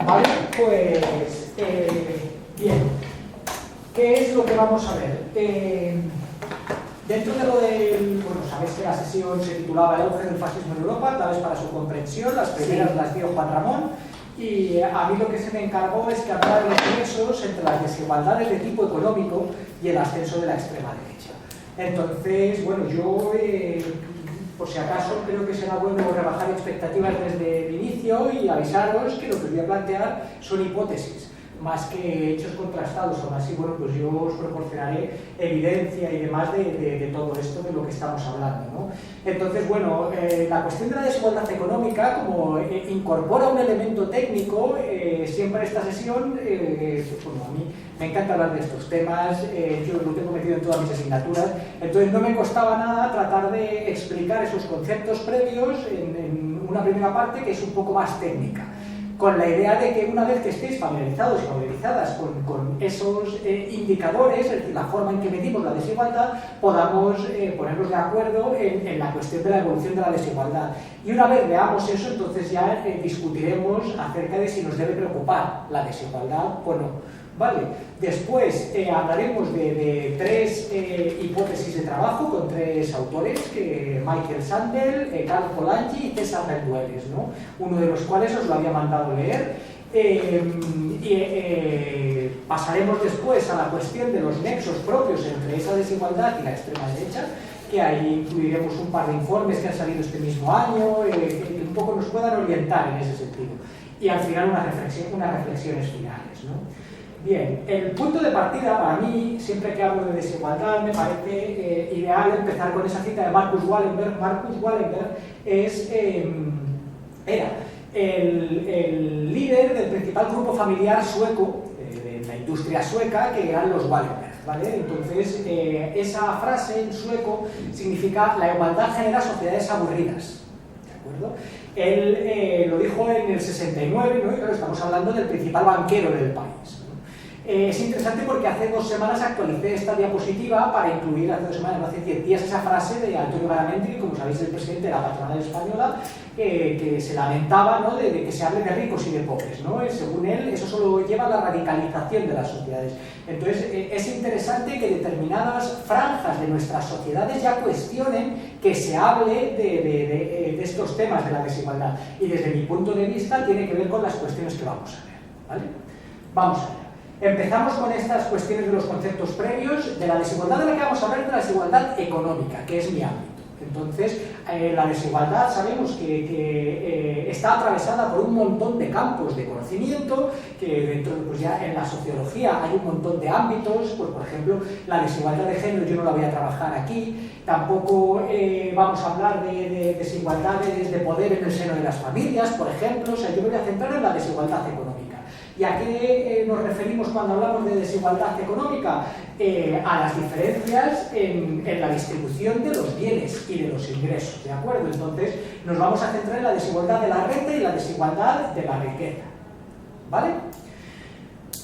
Vale, pues bien, ¿qué es lo que vamos a ver? Dentro de lo del... Bueno, sabéis que la sesión se titulaba El auge del fascismo en Europa, tal vez para su comprensión, las primeras las dio Juan Ramón, y a mí lo que se me encargó es que hablar de los nexos entre las desigualdades de tipo económico y el ascenso de la extrema derecha. Entonces, bueno, yo... por si acaso, creo que será bueno rebajar expectativas desde el inicio y avisaros que lo que os voy a plantear son hipótesis, más que hechos contrastados. Aún así, bueno, pues yo os proporcionaré evidencia y demás de todo esto de lo que estamos hablando, ¿no? Entonces, bueno, la cuestión de la desigualdad económica, como incorpora un elemento técnico, siempre esta sesión, pues, bueno, a mí me encanta hablar de estos temas, yo lo tengo metido en todas mis asignaturas, entonces no me costaba nada tratar de explicar esos conceptos previos en una primera parte que es un poco más técnica, con la idea de que una vez que estéis familiarizados y familiarizadas con esos indicadores, es decir, la forma en que medimos la desigualdad, podamos ponernos de acuerdo en la cuestión de la evolución de la desigualdad. Y una vez veamos eso, entonces ya discutiremos acerca de si nos debe preocupar la desigualdad o no. Vale. Después hablaremos de tres hipótesis de trabajo con tres autores, Michael Sandel, Carl Polanyi y César Rendueles, ¿no? Uno de los cuales os lo había mandado leer. Pasaremos después a la cuestión de los nexos propios entre esa desigualdad y la extrema derecha, que ahí incluiremos un par de informes que han salido este mismo año, que un poco nos puedan orientar en ese sentido. Y al final unas reflexiones finales, ¿no? Bien, el punto de partida para mí, siempre que hablo de desigualdad, me parece ideal empezar con esa cita de Marcus Wallenberg. Marcus Wallenberg era el líder del principal grupo familiar sueco, de la industria sueca, que eran los Wallenberg, ¿vale? Entonces, esa frase en sueco significa la igualdad genera sociedades aburridas, ¿de acuerdo? Él lo dijo en el 69, ¿no? Y claro, estamos hablando del principal banquero del país. Es interesante porque hace 2 semanas actualicé esta diapositiva para incluir, hace 2 semanas, no hace 10 días, esa frase de Antonio Garamendi, que como sabéis es el presidente de la patronal española, que se lamentaba, ¿no?, de que se hable de ricos y de pobres, ¿no? Según él, eso solo lleva a la radicalización de las sociedades. Entonces, es interesante que determinadas franjas de nuestras sociedades ya cuestionen que se hable de estos temas de la desigualdad. Y desde mi punto de vista tiene que ver con las cuestiones que vamos a ver, ¿vale? Vamos a ver. Empezamos con estas cuestiones de los conceptos previos. De la desigualdad de la que vamos a hablar es de la desigualdad económica, que es mi ámbito. Entonces, la desigualdad sabemos que está atravesada por un montón de campos de conocimiento, que dentro, pues ya en la sociología hay un montón de ámbitos, pues por ejemplo, la desigualdad de género yo no la voy a trabajar aquí, tampoco vamos a hablar de desigualdades de poder en el seno de las familias, por ejemplo, o sea, yo me voy a centrar en la desigualdad económica. ¿Y a qué nos referimos cuando hablamos de desigualdad económica? A las diferencias en la distribución de los bienes y de los ingresos, ¿de acuerdo? Entonces nos vamos a centrar en la desigualdad de la renta y la desigualdad de la riqueza, ¿vale?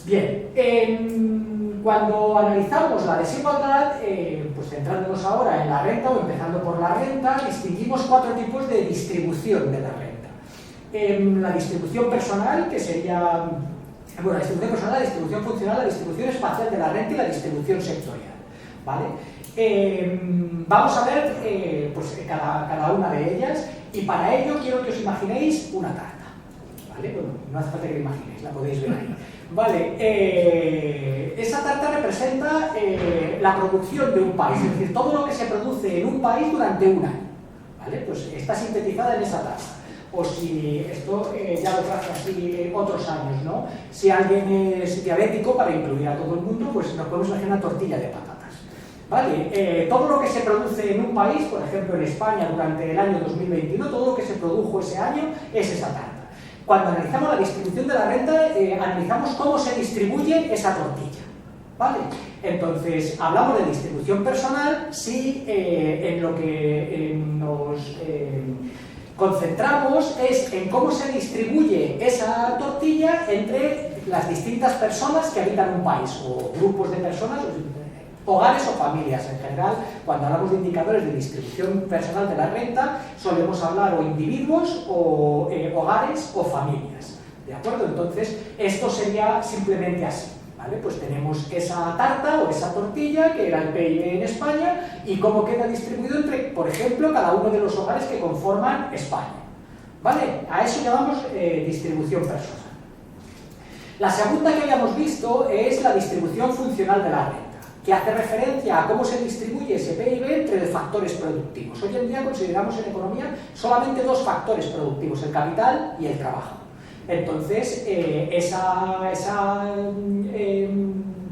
Bien, cuando analizamos la desigualdad, pues centrándonos ahora en la renta o empezando por la renta, distinguimos 4 tipos de distribución de la renta. La distribución personal, que sería... Bueno, la distribución personal, la distribución funcional, la distribución espacial de la renta y la distribución sectorial, ¿vale? Vamos a ver pues, cada una de ellas, y para ello quiero que os imaginéis una tarta, ¿vale? Bueno, no hace falta que la imaginéis, la podéis ver ahí, ¿vale? Esa tarta representa la producción de un país, es decir, todo lo que se produce en un país durante un año, ¿vale? Pues está sintetizada en esa tarta. O si esto ya lo traje así otros años, ¿no? Si alguien es diabético, para incluir a todo el mundo, pues nos podemos imaginar una tortilla de patatas, ¿vale? Todo lo que se produce en un país, por ejemplo en España durante el año 2021, todo lo que se produjo ese año es esa tarta. Cuando analizamos la distribución de la renta, analizamos cómo se distribuye esa tortilla, ¿vale? Entonces, hablamos de distribución personal si en lo que nos... concentramos es en cómo se distribuye esa tortilla entre las distintas personas que habitan un país, o grupos de personas, hogares o familias en general. Cuando hablamos de indicadores de distribución personal de la renta, solemos hablar o individuos, o hogares o familias, ¿de acuerdo? Entonces, esto sería simplemente así, ¿vale? Pues tenemos esa tarta o esa tortilla, que era el PIB en España, y cómo queda distribuido entre, por ejemplo, cada uno de los hogares que conforman España, ¿vale? A eso llamamos distribución personal. La segunda que habíamos visto es la distribución funcional de la renta, que hace referencia a cómo se distribuye ese PIB entre factores productivos. Hoy en día consideramos en economía solamente dos factores productivos, el capital y el trabajo. Entonces, esa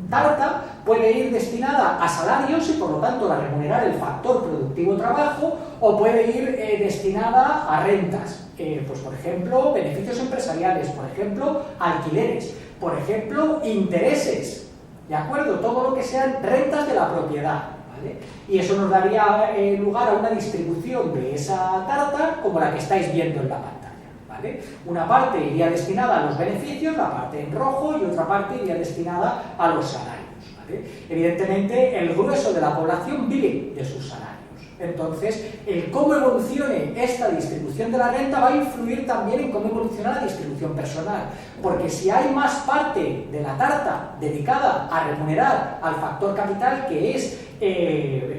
tarta puede ir destinada a salarios y por lo tanto a remunerar el factor productivo trabajo, o puede ir destinada a rentas, pues por ejemplo beneficios empresariales, por ejemplo alquileres, por ejemplo intereses, ¿de acuerdo? Todo lo que sean rentas de la propiedad, ¿vale? Y eso nos daría lugar a una distribución de esa tarta como la que estáis viendo en la pantalla, ¿vale? Una parte iría destinada a los beneficios, la parte en rojo, y otra parte iría destinada a los salarios, ¿vale? Evidentemente, el grueso de la población vive de sus salarios. Entonces, el cómo evolucione esta distribución de la renta va a influir también en cómo evoluciona la distribución personal. Porque si hay más parte de la tarta dedicada a remunerar al factor capital, que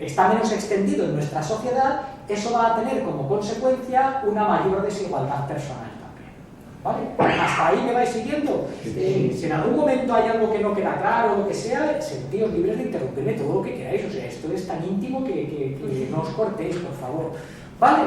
está menos extendido en nuestra sociedad, eso va a tener como consecuencia una mayor desigualdad personal. ¿Vale? ¿Hasta ahí me vais siguiendo? Si en algún momento hay algo que no queda claro o lo que sea, sentíos libres de interrumpirme todo lo que queráis. O sea, esto es tan íntimo que no os cortéis, por favor. ¿Vale?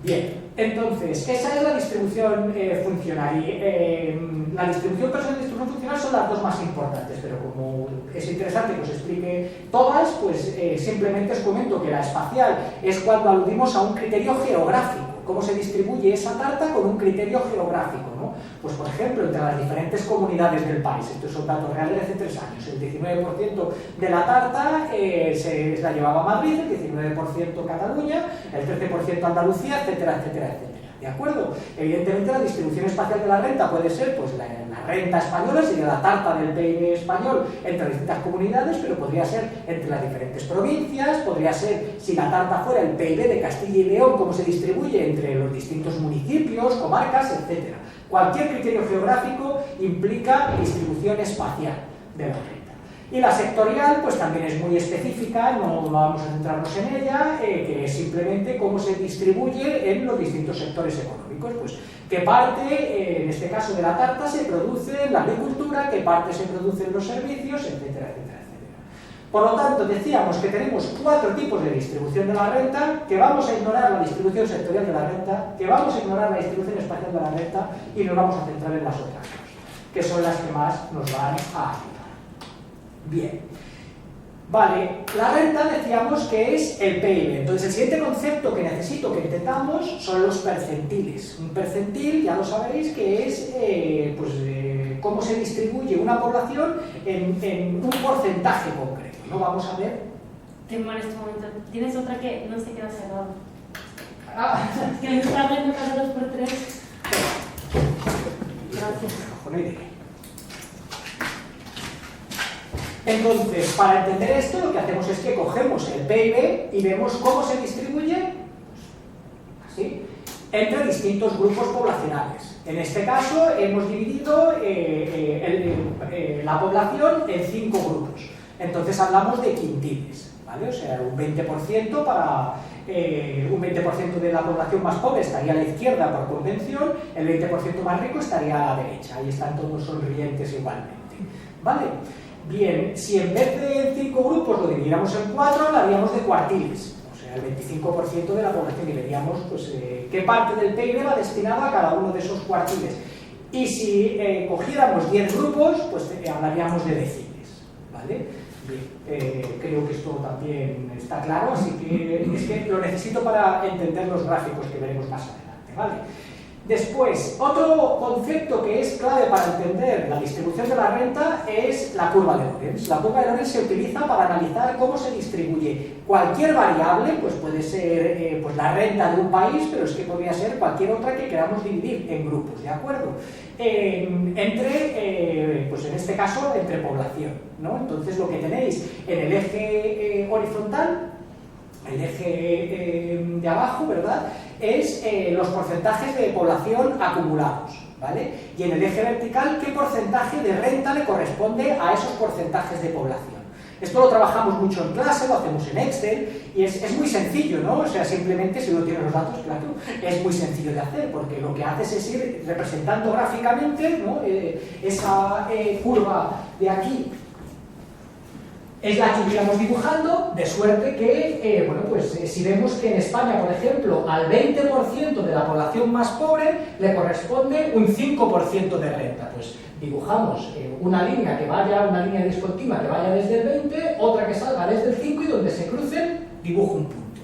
Bien, entonces, esa es la distribución funcional. Y la distribución personal y la distribución funcional son las dos más importantes, pero como es interesante que os explique todas, pues simplemente os comento que la espacial es cuando aludimos a un criterio geográfico. Cómo se distribuye esa tarta con un criterio geográfico, ¿no? Pues por ejemplo, entre las diferentes comunidades del país. Estos son datos reales de hace 3 años. El 19% de la tarta se la llevaba Madrid, el 19% Cataluña, el 13% Andalucía, etcétera, etcétera, etcétera. ¿De acuerdo? Evidentemente la distribución espacial de la renta puede ser pues la renta española, sería la tarta del PIB español entre distintas comunidades, pero podría ser entre las diferentes provincias, podría ser, si la tarta fuera el PIB de Castilla y León, cómo se distribuye entre los distintos municipios, comarcas, etcétera. Cualquier criterio geográfico implica distribución espacial de la renta. Y la sectorial, pues también es muy específica, no vamos a centrarnos en ella, que es simplemente cómo se distribuye en los distintos sectores económicos. Pues qué parte, en este caso de la tarta, se produce en la agricultura, qué parte se produce en los servicios, etcétera, etcétera, etcétera. Por lo tanto, decíamos que tenemos 4 tipos de distribución de la renta, que vamos a ignorar la distribución sectorial de la renta, que vamos a ignorar la distribución espacial de la renta y nos vamos a centrar en las otras dos, que son las que más nos van a ayudar. Bien, vale, la renta decíamos que es el PIB. Entonces el siguiente concepto que necesito que entendamos son los percentiles. Un percentil, ya lo sabéis, que es cómo se distribuye una población en un porcentaje concreto, ¿no? Vamos a ver. Tengo en este momento, tienes otra que no se queda cerrada. Ah. Que me está abriendo cada 2x3. Gracias. Entonces, para entender esto, lo que hacemos es que cogemos el PIB y vemos cómo se distribuye, así, entre distintos grupos poblacionales. En este caso, hemos dividido la población en 5 grupos. Entonces, hablamos de quintiles, ¿vale? O sea, un 20% para... un 20% de la población más pobre estaría a la izquierda por convención, el 20% más rico estaría a la derecha. Ahí están todos sonrientes igualmente, ¿vale? Bien, si en vez de 5 grupos lo dividiéramos en 4, hablaríamos de cuartiles, o sea, el 25% de la población, y veríamos pues, qué parte del PIB va destinado a cada uno de esos cuartiles. Y si cogiéramos 10 grupos, pues hablaríamos de deciles, ¿vale? Bien, creo que esto también está claro, así que es que lo necesito para entender los gráficos que veremos más adelante, ¿vale? Después, otro concepto que es clave para entender la distribución de la renta es la curva de Lorenz. La curva de Lorenz se utiliza para analizar cómo se distribuye cualquier variable, pues puede ser pues la renta de un país, pero es que podría ser cualquier otra que queramos dividir en grupos, ¿de acuerdo? Pues en este caso, entre población, ¿no? Entonces lo que tenéis en el eje horizontal, el eje de abajo, ¿verdad?, es los porcentajes de población acumulados, ¿vale? Y en el eje vertical, ¿qué porcentaje de renta le corresponde a esos porcentajes de población? Esto lo trabajamos mucho en clase, lo hacemos en Excel, y es muy sencillo, ¿no? O sea, simplemente si uno tiene los datos, claro, es muy sencillo de hacer, porque lo que haces es ir representando gráficamente, ¿no? Esa curva de aquí es la que iríamos dibujando, de suerte que, bueno, pues si vemos que en España, por ejemplo, al 20% de la población más pobre le corresponde un 5% de renta, pues dibujamos una línea que vaya, una línea discontinua que vaya desde el 20, otra que salga desde el 5 y donde se crucen dibujo un punto.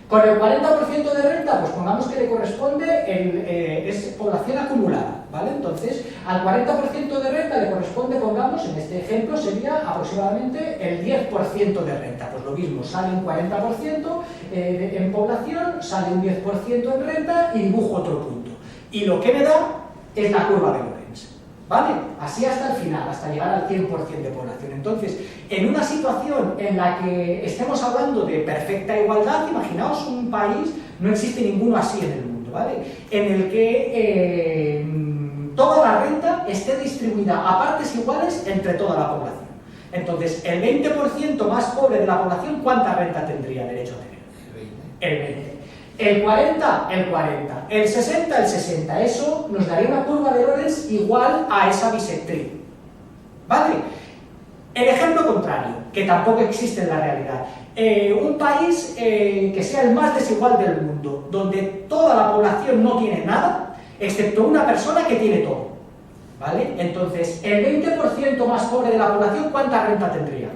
Con el 40% de renta, pues pongamos que le corresponde, es población acumulada, ¿vale? Entonces, al 40% de renta le corresponde, pongamos, en este ejemplo sería aproximadamente el 10% de renta. Pues lo mismo, sale un 40% en población, sale un 10% en renta y dibujo otro punto. Y lo que me da es la curva de Lorenz, ¿vale? Así hasta el final, hasta llegar al 100% de población. Entonces, en una situación en la que estemos hablando de perfecta igualdad, imaginaos un país, no existe ninguno así en el mundo, ¿vale? En el que toda la renta esté distribuida a partes iguales entre toda la población. Entonces, el 20% más pobre de la población, ¿cuánta renta tendría derecho a tener? El 20. El 40, el 40. El 60, el 60. Eso nos daría una curva de Lorenz igual a esa bisectriz. ¿Vale? El ejemplo contrario, que tampoco existe en la realidad. Un país que sea el más desigual del mundo, donde toda la población no tiene nada, excepto una persona que tiene todo. ¿Vale? Entonces, el 20% más pobre de la población, ¿cuánta renta tendría?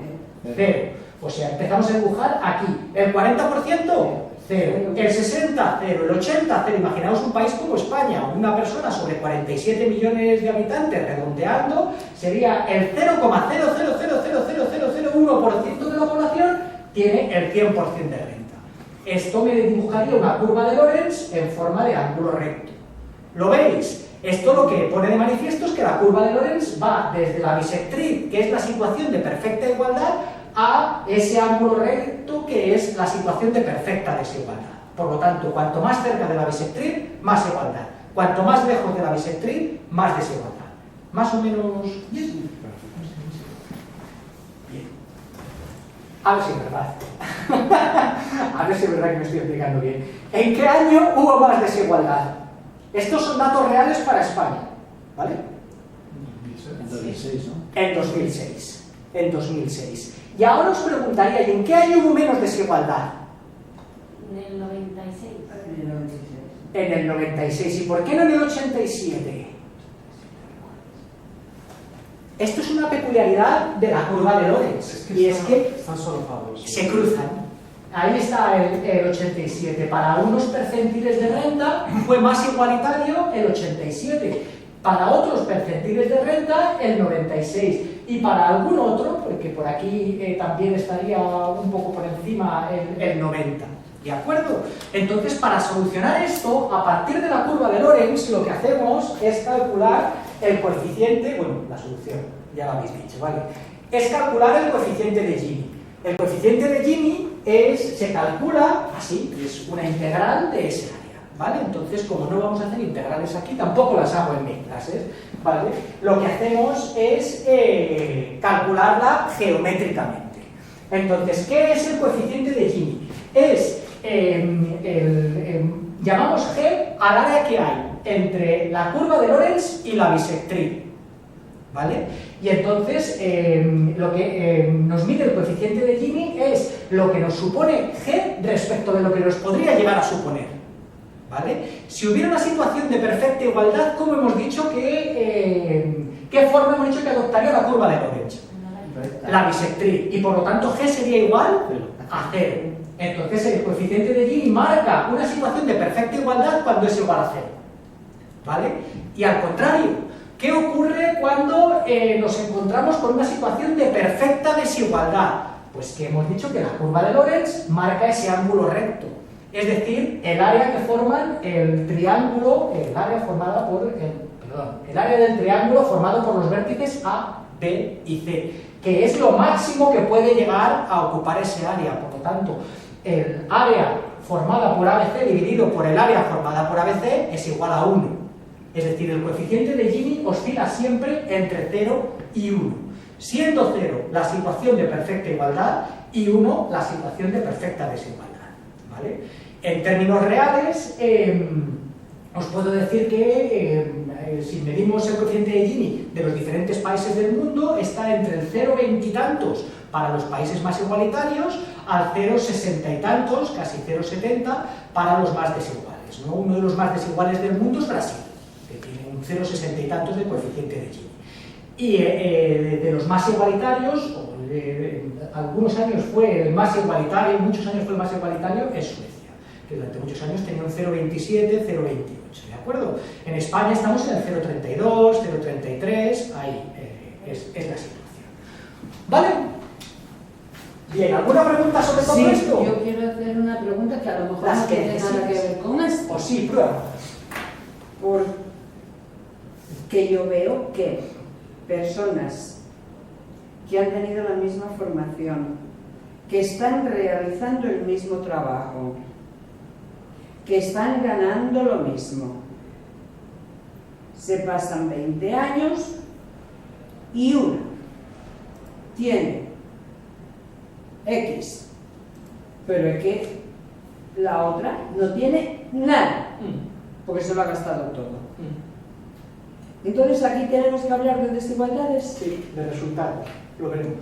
Cero. O sea, empezamos a dibujar aquí. El 40%, cero. El 60, cero. El 80, cero. Imaginaos un país como España, una persona sobre 47 millones de habitantes, redondeando, sería el 0,0000001% de la población tiene el 100% de renta. Esto me dibujaría una curva de Lorenz en forma de ángulo recto. ¿Lo veis? Esto lo que pone de manifiesto es que la curva de Lorenz va desde la bisectriz, que es la situación de perfecta igualdad, a ese ángulo recto, que es la situación de perfecta desigualdad. Por lo tanto, cuanto más cerca de la bisectriz, más igualdad. Cuanto más lejos de la bisectriz, más desigualdad. ¿Más o menos bien? Bien. A ver si es verdad. A ver si es verdad que me estoy explicando bien. ¿En qué año hubo más desigualdad? Estos son datos reales para España, ¿vale? En 2006, ¿no? En 2006. En 2006. Y ahora os preguntaría, ¿y en qué año hubo menos desigualdad? En el 96. En el 96. ¿Y por qué no en el 87? Esto es una peculiaridad de la curva de Lorenz. Y es que están solapados. se cruzan. Ahí está el 87. Para unos percentiles de renta fue más igualitario el 87. Para otros percentiles de renta el 96. Y para algún otro, porque por aquí también estaría un poco por encima el 90. ¿De acuerdo? Entonces, para solucionar esto, a partir de la curva de Lorenz, lo que hacemos es calcular el coeficiente, bueno, la solución, ya lo habéis dicho, ¿vale? Es calcular el coeficiente de Gini. El coeficiente de Gini se calcula así, es una integral de ese área, ¿vale? Entonces, como no vamos a hacer integrales aquí, tampoco las hago en mis clases, ¿vale? Lo que hacemos es calcularla geométricamente. Entonces, ¿qué es el coeficiente de Gini? Es llamamos G al área que hay entre la curva de Lorenz y la bisectriz, ¿vale? Y entonces lo que nos mide el coeficiente de Gini es lo que nos supone G respecto de lo que nos podría llegar a suponer, ¿vale? Si hubiera una situación de perfecta igualdad, ¿cómo hemos dicho qué forma hemos dicho que adoptaría la curva de Lorenz? La bisectriz, y por lo tanto G sería igual a 0. Entonces el coeficiente de Gini marca una situación de perfecta igualdad cuando es igual a 0, ¿vale? Y al contrario, ¿qué ocurre cuando nos encontramos con una situación de perfecta desigualdad? Pues que hemos dicho que la curva de Lorenz marca ese ángulo recto, es decir, el área que forman el triángulo, el área formada por el área del triángulo formado por los vértices A, B y C, que es lo máximo que puede llegar a ocupar ese área. Por lo tanto, el área formada por ABC dividido por el área formada por ABC es igual a 1. Es decir, el coeficiente de Gini oscila siempre entre 0 y 1, siendo 0 la situación de perfecta igualdad y 1 la situación de perfecta desigualdad, ¿vale? En términos reales, os puedo decir que si medimos el coeficiente de Gini de los diferentes países del mundo, está entre el 0,20 y tantos para los países más igualitarios al 0,60 y tantos, casi 0,70 para los más desiguales, ¿no? Uno de los más desiguales del mundo es Brasil, que tiene un 0,60 y tantos de coeficiente de Gini. Y de los más igualitarios, algunos años fue el más igualitario, muchos años fue el más igualitario, es Suecia, que durante muchos años tenía un 0,27, 0,28, ¿de acuerdo? En España estamos en el 0,32, 0,33, ahí es la situación. ¿Vale? Bien, ¿alguna pregunta sobre todo esto? Sí, yo quiero hacer una pregunta que a lo mejor no tiene nada que ver con esto. O sí, prueba. Porque yo veo que personas que han tenido la misma formación, que están realizando el mismo trabajo, que están ganando lo mismo, se pasan 20 años y una tiene X, pero es que la otra no tiene nada, porque se lo ha gastado todo. Entonces aquí tenemos que hablar de desigualdades. Sí, de resultados, lo veremos.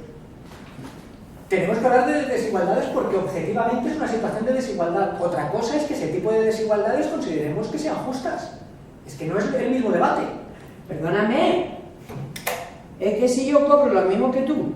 Tenemos que hablar de desigualdades porque objetivamente es una situación de desigualdad. Otra cosa es que ese tipo de desigualdades consideremos que sean justas. Es que no es el mismo debate. Perdóname, es que si yo cobro lo mismo que tú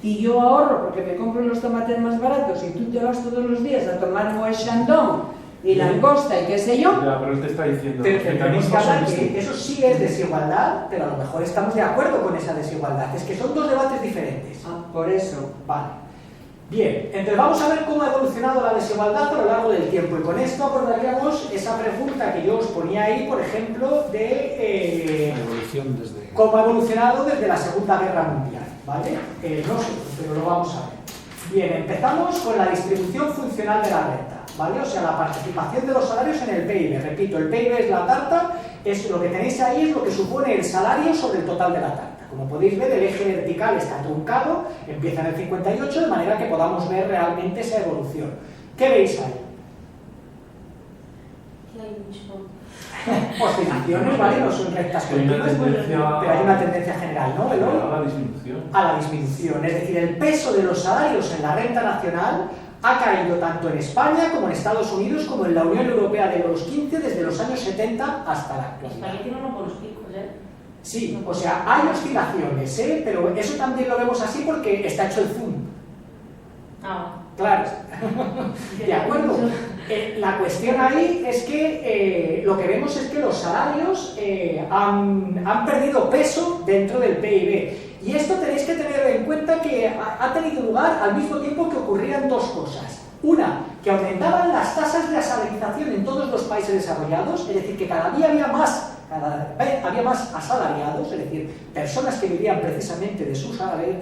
y yo ahorro porque me compro los tomates más baratos y tú te vas todos los días a tomar Moët Chandon y langosta y qué sé yo. Ya, pero él te está diciendo Tenéis que hablar que eso sí es desigualdad, pero a lo mejor estamos de acuerdo con esa desigualdad. Es que son dos debates diferentes. Ah, por eso. Vale. Bien, entonces vamos a ver cómo ha evolucionado la desigualdad a lo largo del tiempo y con esto abordaríamos esa pregunta que yo os ponía ahí, por ejemplo, de evolución desde... cómo ha evolucionado desde la Segunda Guerra Mundial, ¿vale? No sé, pero lo vamos a ver. Bien, empezamos con la distribución funcional de la renta, ¿vale? O sea, la participación de los salarios en el PIB. Repito, el PIB es la tarta, es lo que tenéis ahí, es lo que supone el salario sobre el total de la tarta. Como podéis ver, el eje vertical está truncado, empieza en el 58, de manera que podamos ver realmente esa evolución. ¿Qué veis ahí? Que hay mucho. Oscilaciones, ¿vale? No son rectas continuas, pero hay una tendencia general, ¿no? A la disminución. A la disminución. Es decir, el peso de los salarios en la renta nacional ha caído tanto en España como en Estados Unidos como en la Unión Europea de los 15 desde los años 70 hasta la actualidad. España tiene unos buenos picos, ¿eh? Sí, o sea, hay oscilaciones, ¿eh? Pero eso también lo vemos así porque está hecho el zoom. Ah. Claro, de acuerdo. La cuestión ahí es que lo que vemos es que los salarios han perdido peso dentro del PIB. Y esto tenéis que tener en cuenta que ha tenido lugar al mismo tiempo que ocurrían dos cosas. Una, que aumentaban las tasas de asalarización en todos los países desarrollados, es decir, que cada vez había más asalariados, es decir, personas que vivían precisamente de su salario,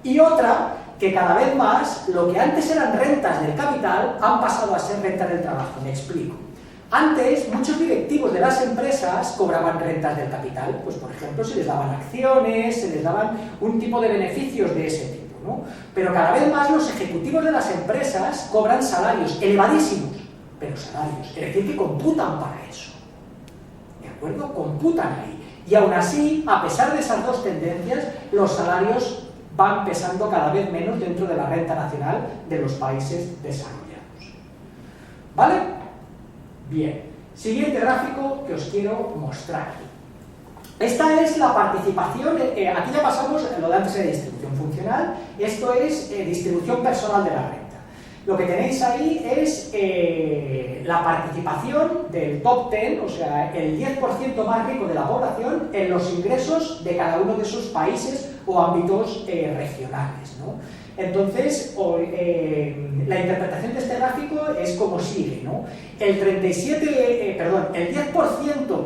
y otra, que cada vez más lo que antes eran rentas del capital han pasado a ser rentas del trabajo. Me explico. Antes, muchos directivos de las empresas cobraban rentas del capital, pues por ejemplo se les daban acciones, se les daban un tipo de beneficios de ese tipo, ¿no? Pero cada vez más los ejecutivos de las empresas cobran salarios elevadísimos, pero salarios, es decir, que computan para eso. ¿De acuerdo? Computan ahí. Y aún así, a pesar de esas dos tendencias, los salarios van pesando cada vez menos dentro de la renta nacional de los países desarrollados. ¿Vale? Bien. Siguiente gráfico que os quiero mostrar. Esta es la participación, aquí ya pasamos, lo de antes era distribución funcional, esto es distribución personal de la renta. Lo que tenéis ahí es la participación del top 10, o sea, el 10% más rico de la población en los ingresos de cada uno de sus países o ámbitos regionales, ¿no? Entonces, la interpretación de este gráfico es como sigue, ¿no? El 10%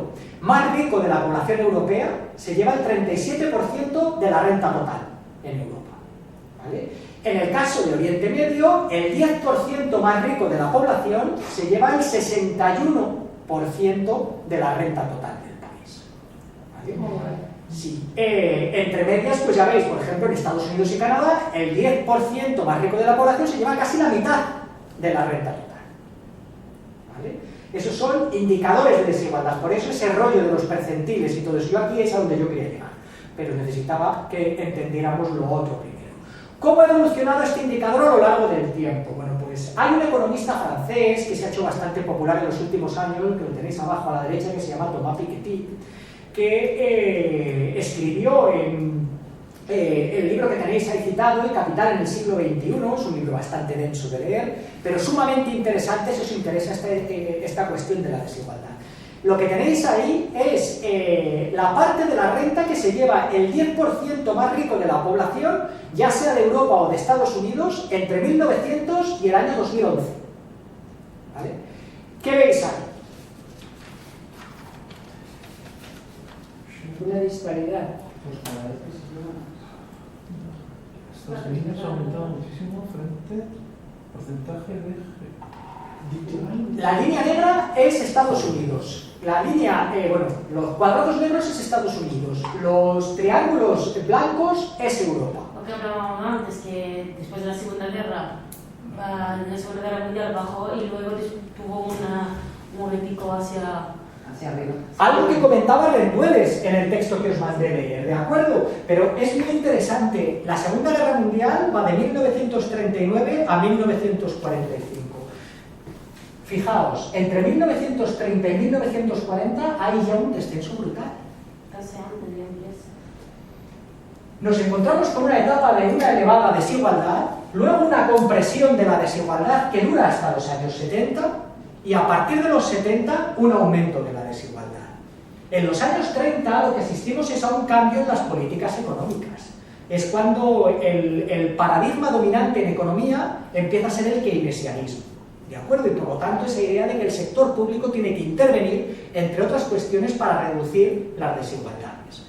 más rico de la población europea se lleva el 37% de la renta total en Europa, ¿vale? En el caso de Oriente Medio, el 10% más rico de la población se lleva el 61% de la renta total del país. ¿Vale? Sí. Entre medias, pues ya veis, por ejemplo, en Estados Unidos y Canadá, el 10% más rico de la población se lleva casi la mitad de la renta total. ¿Vale? Esos son indicadores de desigualdad, por eso ese rollo de los percentiles y todo eso. Yo aquí es a donde yo quería llegar, pero necesitaba que entendiéramos lo otro primero. ¿Cómo ha evolucionado este indicador a lo largo del tiempo? Bueno, pues hay un economista francés que se ha hecho bastante popular en los últimos años, que lo tenéis abajo a la derecha, que se llama Thomas Piketty, que escribió en el libro que tenéis ahí citado, El Capital en el siglo XXI, es un libro bastante denso de leer, pero sumamente interesante si os interesa esta cuestión de la desigualdad. Lo que tenéis ahí es la parte de la renta que se lleva el 10% más rico de la población, ya sea de Europa o de Estados Unidos, entre 1900 y el año 2011. ¿Vale? ¿Qué veis ahí? Una disparidad. Pues cada vez que se llevan. Estas líneas han aumentado muchísimo frente al porcentaje de. La línea negra es Estados Unidos. La línea, bueno, los cuadrados negros es Estados Unidos. Los triángulos blancos es Europa. Lo que hablábamos antes, que después de la Segunda Guerra, en la Segunda Guerra Mundial bajó y luego tuvo un repico hacia arriba. Algo que comentaba Rendueles en el texto que os mandé leer, ¿de acuerdo? Pero es muy interesante. La Segunda Guerra Mundial va de 1939 a 1945. Fijaos, entre 1930 y 1940 hay ya un descenso brutal. casi antes de inglés. Nos encontramos con una etapa de una elevada desigualdad, luego una compresión de la desigualdad que dura hasta los años 70 y a partir de los 70 un aumento de la desigualdad. En los años 30 lo que asistimos es a un cambio en las políticas económicas. Es cuando el paradigma dominante en economía empieza a ser el keynesianismo. ¿De acuerdo? Y por lo tanto esa idea de que el sector público tiene que intervenir, entre otras cuestiones, para reducir las desigualdades.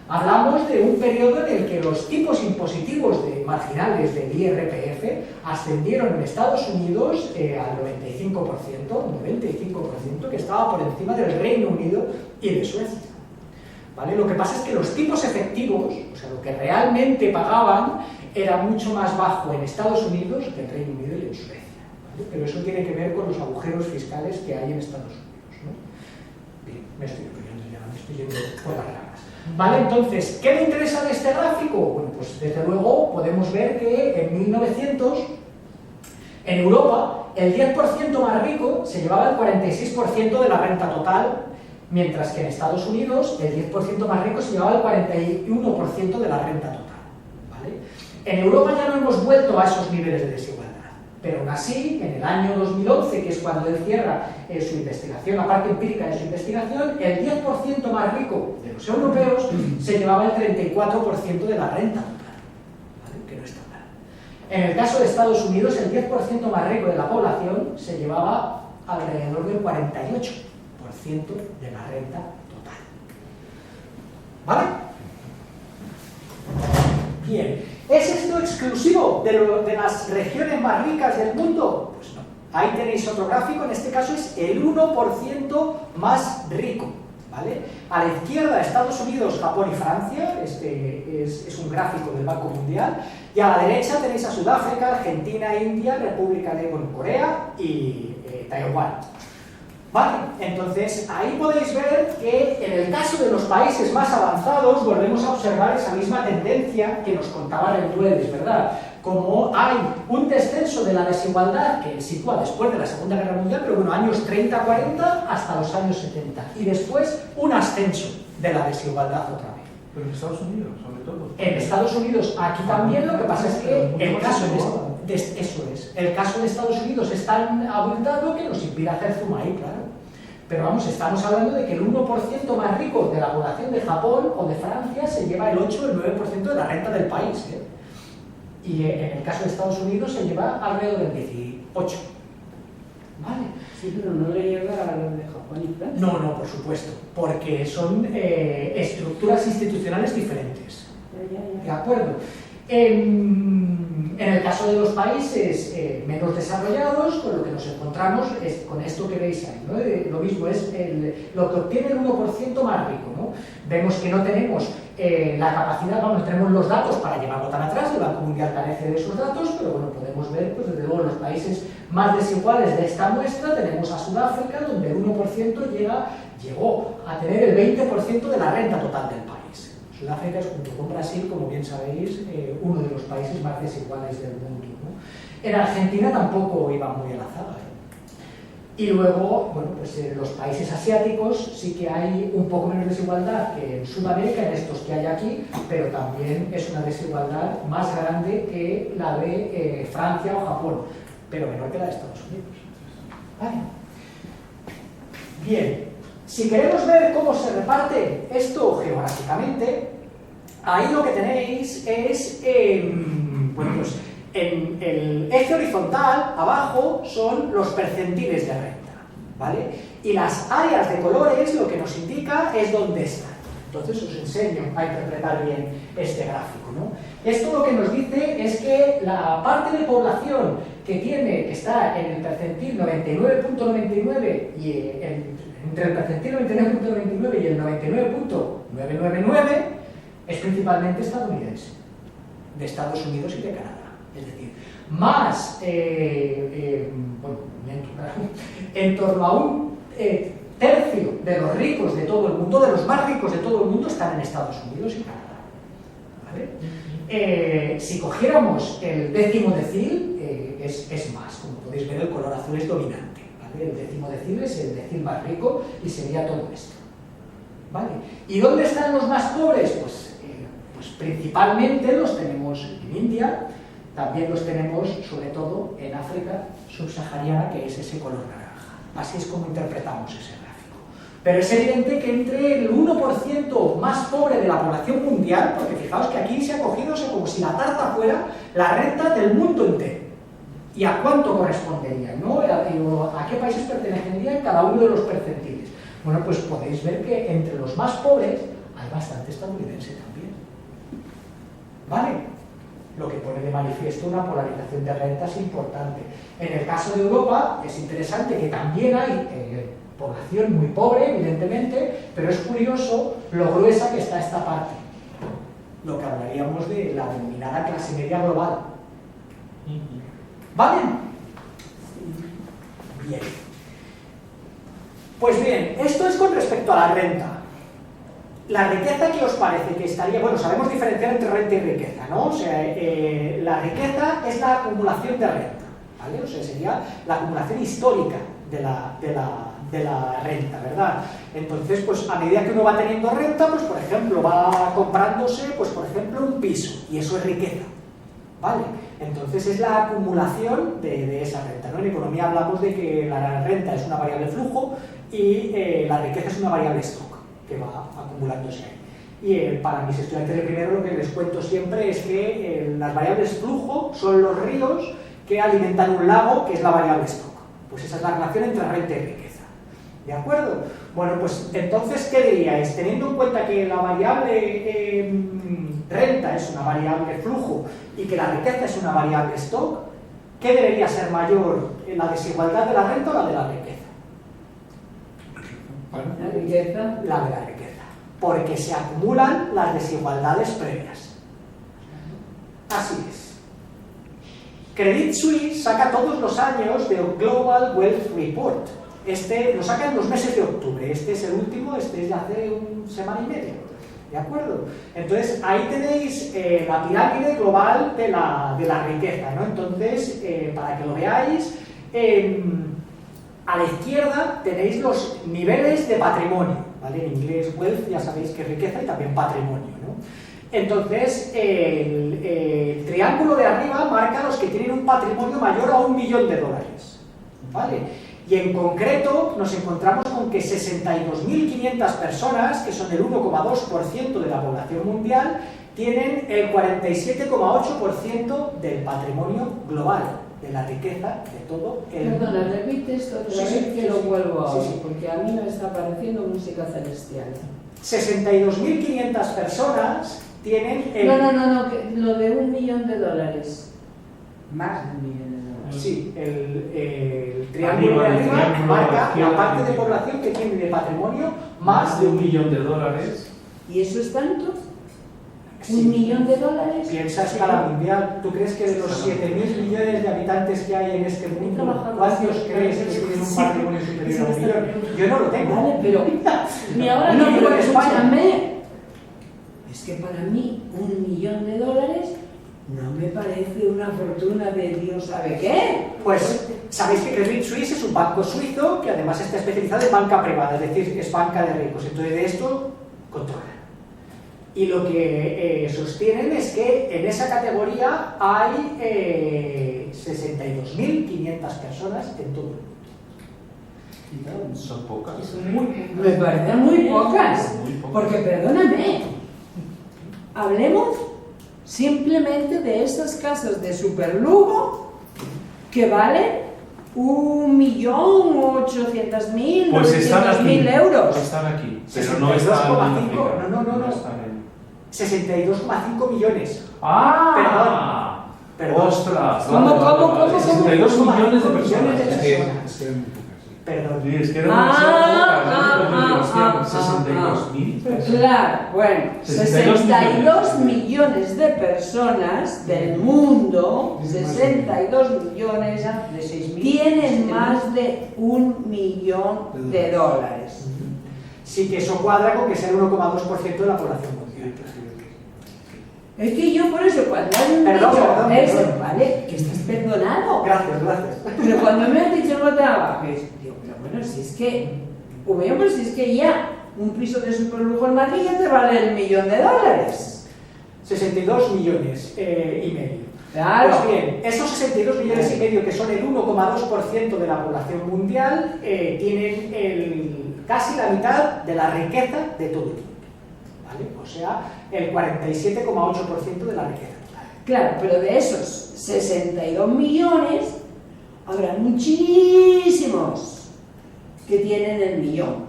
Hablamos de un periodo en el que los tipos impositivos marginales del IRPF ascendieron en Estados Unidos al 95%, que estaba por encima del Reino Unido y de Suecia. ¿Vale? Lo que pasa es que los tipos efectivos, o sea, lo que realmente pagaban, era mucho más bajo en Estados Unidos que en Reino Unido y en Suecia. ¿Vale? Pero eso tiene que ver con los agujeros fiscales que hay en Estados Unidos, ¿no? Bien, me estoy yendo por las ramas. Vale, entonces, ¿qué me interesa de este gráfico? Bueno, pues desde luego podemos ver que en 1900, en Europa, el 10% más rico se llevaba el 46% de la renta total, mientras que en Estados Unidos el 10% más rico se llevaba el 41% de la renta total. ¿Vale? En Europa ya no hemos vuelto a esos niveles de desigualdad, pero aún así, en el año 2011, que es cuando él cierra su investigación, la parte empírica de su investigación, el 10% más rico de los europeos se llevaba el 34% de la renta total, ¿vale? Que no está mal. En el caso de Estados Unidos, el 10% más rico de la población se llevaba alrededor del 48% de la renta total. ¿Vale? Bien. ¿Es esto exclusivo de las regiones más ricas del mundo? Pues no. Ahí tenéis otro gráfico, en este caso es el 1% más rico, ¿vale? A la izquierda Estados Unidos, Japón y Francia, este es un gráfico del Banco Mundial, y a la derecha tenéis a Sudáfrica, Argentina, India, República de Corea y Taiwán. Vale, entonces ahí podéis ver que en el caso de los países más avanzados volvemos a observar esa misma tendencia que nos contaba Rendueles, ¿verdad? Como hay un descenso de la desigualdad que sitúa después de la Segunda Guerra Mundial, pero bueno, años 30-40 hasta los años 70, y después un ascenso de la desigualdad otra vez. Pero en Estados Unidos, sobre todo. En Estados Unidos, aquí también, lo que pasa es que el caso el caso de Estados Unidos es tan abultado que nos impide hacer zoom ahí, claro. Pero vamos, estamos hablando de que el 1% más rico de la población de Japón o de Francia se lleva el 8 o el 9% de la renta del país, ¿eh? Y en el caso de Estados Unidos se lleva alrededor del 18. ¿Vale? Sí, pero no le llega a lo de Japón y Francia. No, por supuesto, porque son estructuras institucionales diferentes. Ya. ¿De acuerdo? En el caso de los países menos desarrollados, con lo que nos encontramos es con esto que veis ahí, ¿no? Lo mismo es lo que obtiene el 1% más rico, ¿no? Vemos que no tenemos la capacidad, no tenemos los datos para llevarlo tan atrás, el Banco Mundial carece de esos datos, pero bueno, podemos ver, pues desde luego, los países más desiguales de esta muestra. Tenemos a Sudáfrica, donde el 1% llegó a tener el 20% de la renta total del país. Sudáfrica es, junto con Brasil, como bien sabéis, uno de los países más desiguales del mundo, ¿no? En Argentina tampoco iba muy a la zaga, ¿eh? Y luego, bueno, pues en los países asiáticos sí que hay un poco menos desigualdad que en Sudamérica, en estos que hay aquí, pero también es una desigualdad más grande que la de Francia o Japón, pero menor que la de Estados Unidos. ¿Vale? Bien, si queremos ver cómo se reparte esto geográficamente, ahí lo que tenéis es, bueno, pues en el eje horizontal, abajo, son los percentiles de renta, ¿vale? Y las áreas de colores lo que nos indica es dónde están. Entonces os enseño a interpretar bien este gráfico, ¿no? Esto lo que nos dice es que la parte de población que está en el percentil 99.99 y entre el percentil 99.99 y el 99.999 es principalmente estadounidense, de Estados Unidos y de Canadá. Es decir, más, bueno, en torno a un tercio de los ricos de todo el mundo, de los más ricos de todo el mundo, están en Estados Unidos y Canadá, ¿vale? Si cogiéramos el décimo decil, es más, como podéis ver, el color azul es dominante, ¿vale? El décimo decil es el decil más rico y sería todo esto, ¿vale? ¿Y dónde están los más pobres? Pues principalmente los tenemos en India. También los tenemos, sobre todo, en África subsahariana, que es ese color naranja. Así es como interpretamos ese gráfico. Pero es evidente que entre el 1% más pobre de la población mundial, porque fijaos que aquí se ha cogido como si la tarta fuera la renta del mundo entero. ¿Y a cuánto correspondería, ¿no? ¿A qué países pertenecería cada uno de los percentiles? Bueno, pues podéis ver que entre los más pobres hay bastante estadounidense también. ¿Vale? Lo que pone de manifiesto una polarización de rentas importante. En el caso de Europa es interesante que también hay población muy pobre, evidentemente, pero es curioso lo gruesa que está esta parte. Lo que hablaríamos de la denominada clase media global. ¿Vale? Bien. Pues bien, esto es con respecto a la renta. La riqueza, ¿qué os parece? Que estaría, bueno, sabemos diferenciar entre renta y riqueza, ¿no? O sea, la riqueza es la acumulación de renta, ¿vale? O sea, sería la acumulación histórica de la renta, ¿verdad? Entonces, pues a medida que uno va teniendo renta, pues por ejemplo, va comprándose, pues por ejemplo, un piso, y eso es riqueza, ¿vale? Entonces es la acumulación de esa renta, ¿no? En economía hablamos de que la renta es una variable flujo y la riqueza es una variable stock, que va acumulándose ahí. Y para mis estudiantes de primero lo que les cuento siempre es que las variables flujo son los ríos que alimentan un lago, que es la variable stock. Pues esa es la relación entre renta y riqueza. ¿De acuerdo? Bueno, pues entonces, ¿qué diríais? Teniendo en cuenta que la variable renta es una variable flujo y que la riqueza es una variable stock, ¿qué debería ser mayor? ¿La desigualdad de la renta o la de la riqueza? La riqueza. La de la riqueza, porque se acumulan las desigualdades previas. Así es. Credit Suisse saca todos los años de Global Wealth Report. Este lo saca en los meses de octubre. Este es el último, este es de hace una semana y media. ¿De acuerdo? Entonces, ahí tenéis la pirámide global de la riqueza, ¿no? Entonces, para que lo veáis, a la izquierda tenéis los niveles de patrimonio, ¿vale? En inglés wealth ya sabéis que es riqueza y también patrimonio, ¿no? Entonces el triángulo de arriba marca los que tienen un patrimonio mayor a $1 millón, ¿vale? Y en concreto nos encontramos con que 62.500 personas, que son el 1,2% de la población mundial, tienen el 47,8% del patrimonio global, de la riqueza de todo el mundo. Perdona, repite esto otra vez que lo vuelvo a oír, porque a mí me está pareciendo música celestial. 62.500 personas tienen el... No, lo de $1 millón. Más de 1 millón de dólares. Sí, el triángulo de arriba triángulo marca la izquierda, parte de izquierda. población que tiene de patrimonio Más de $1 millón. ¿Y eso es tanto? Sí. ¿1 millón de dólares? Piensa a escala mundial. ¿Tú crees que de los 7.000 millones de habitantes que hay en este mundo, cuántos crees que tienen un patrimonio superior a 1 millón? Yo no lo tengo. Vale, pero... Ni ahora No, ni pero en España. escúchame. Es que para mí $1 millón de dólares no me parece una fortuna de Dios sabe qué. Pues sabéis que Credit Suisse es un banco suizo que además está especializado en banca privada, es decir, es banca de ricos. Entonces de esto controla. Y lo que sostienen es que en esa categoría hay 62.500 personas en todo el mundo. Son pocas. Son muy Me parecen muy pocas. Muy pocas. Porque, perdóname, hablemos simplemente de estas casas de superlujo que valen 1.800.000, Pues están aquí. 900.000 euros. Están aquí. Pero no están en 62,5. África. No. están en... 62,5 millones. ¡Ah! Perdón. ¡Ostras! ¿Cómo, Vale, cómo, vale, vale. cómo, 62 millones de personas. Millones de Es que- personas. Perdón. Sí, es que era demasiado pocas. 62.000. Claro, bueno, 62 62 millones de personas del mundo, 62 millones, tienen más de 1 millón de dólares. Sí que eso cuadra con que sea el 1,2% de la población mundial. Es que yo por eso cuando han Perdón, dicho perdón, eso, perdón. vale, que estás perdonado. Gracias. Pero cuando me han dicho no trabajes, digo, pero bueno, si es que, pues si es que ya un piso de superlujo en Madrid ya te vale $1 millón de dólares. 62 millones y medio. Claro. Pues bien, esos 62 millones y medio, que son el 1,2% de la población mundial, tienen casi la mitad de la riqueza de todo el mundo. ¿Vale? O sea, el 47,8% de la riqueza total. Claro, pero de esos 62 millones, habrá muchísimos que tienen el millón.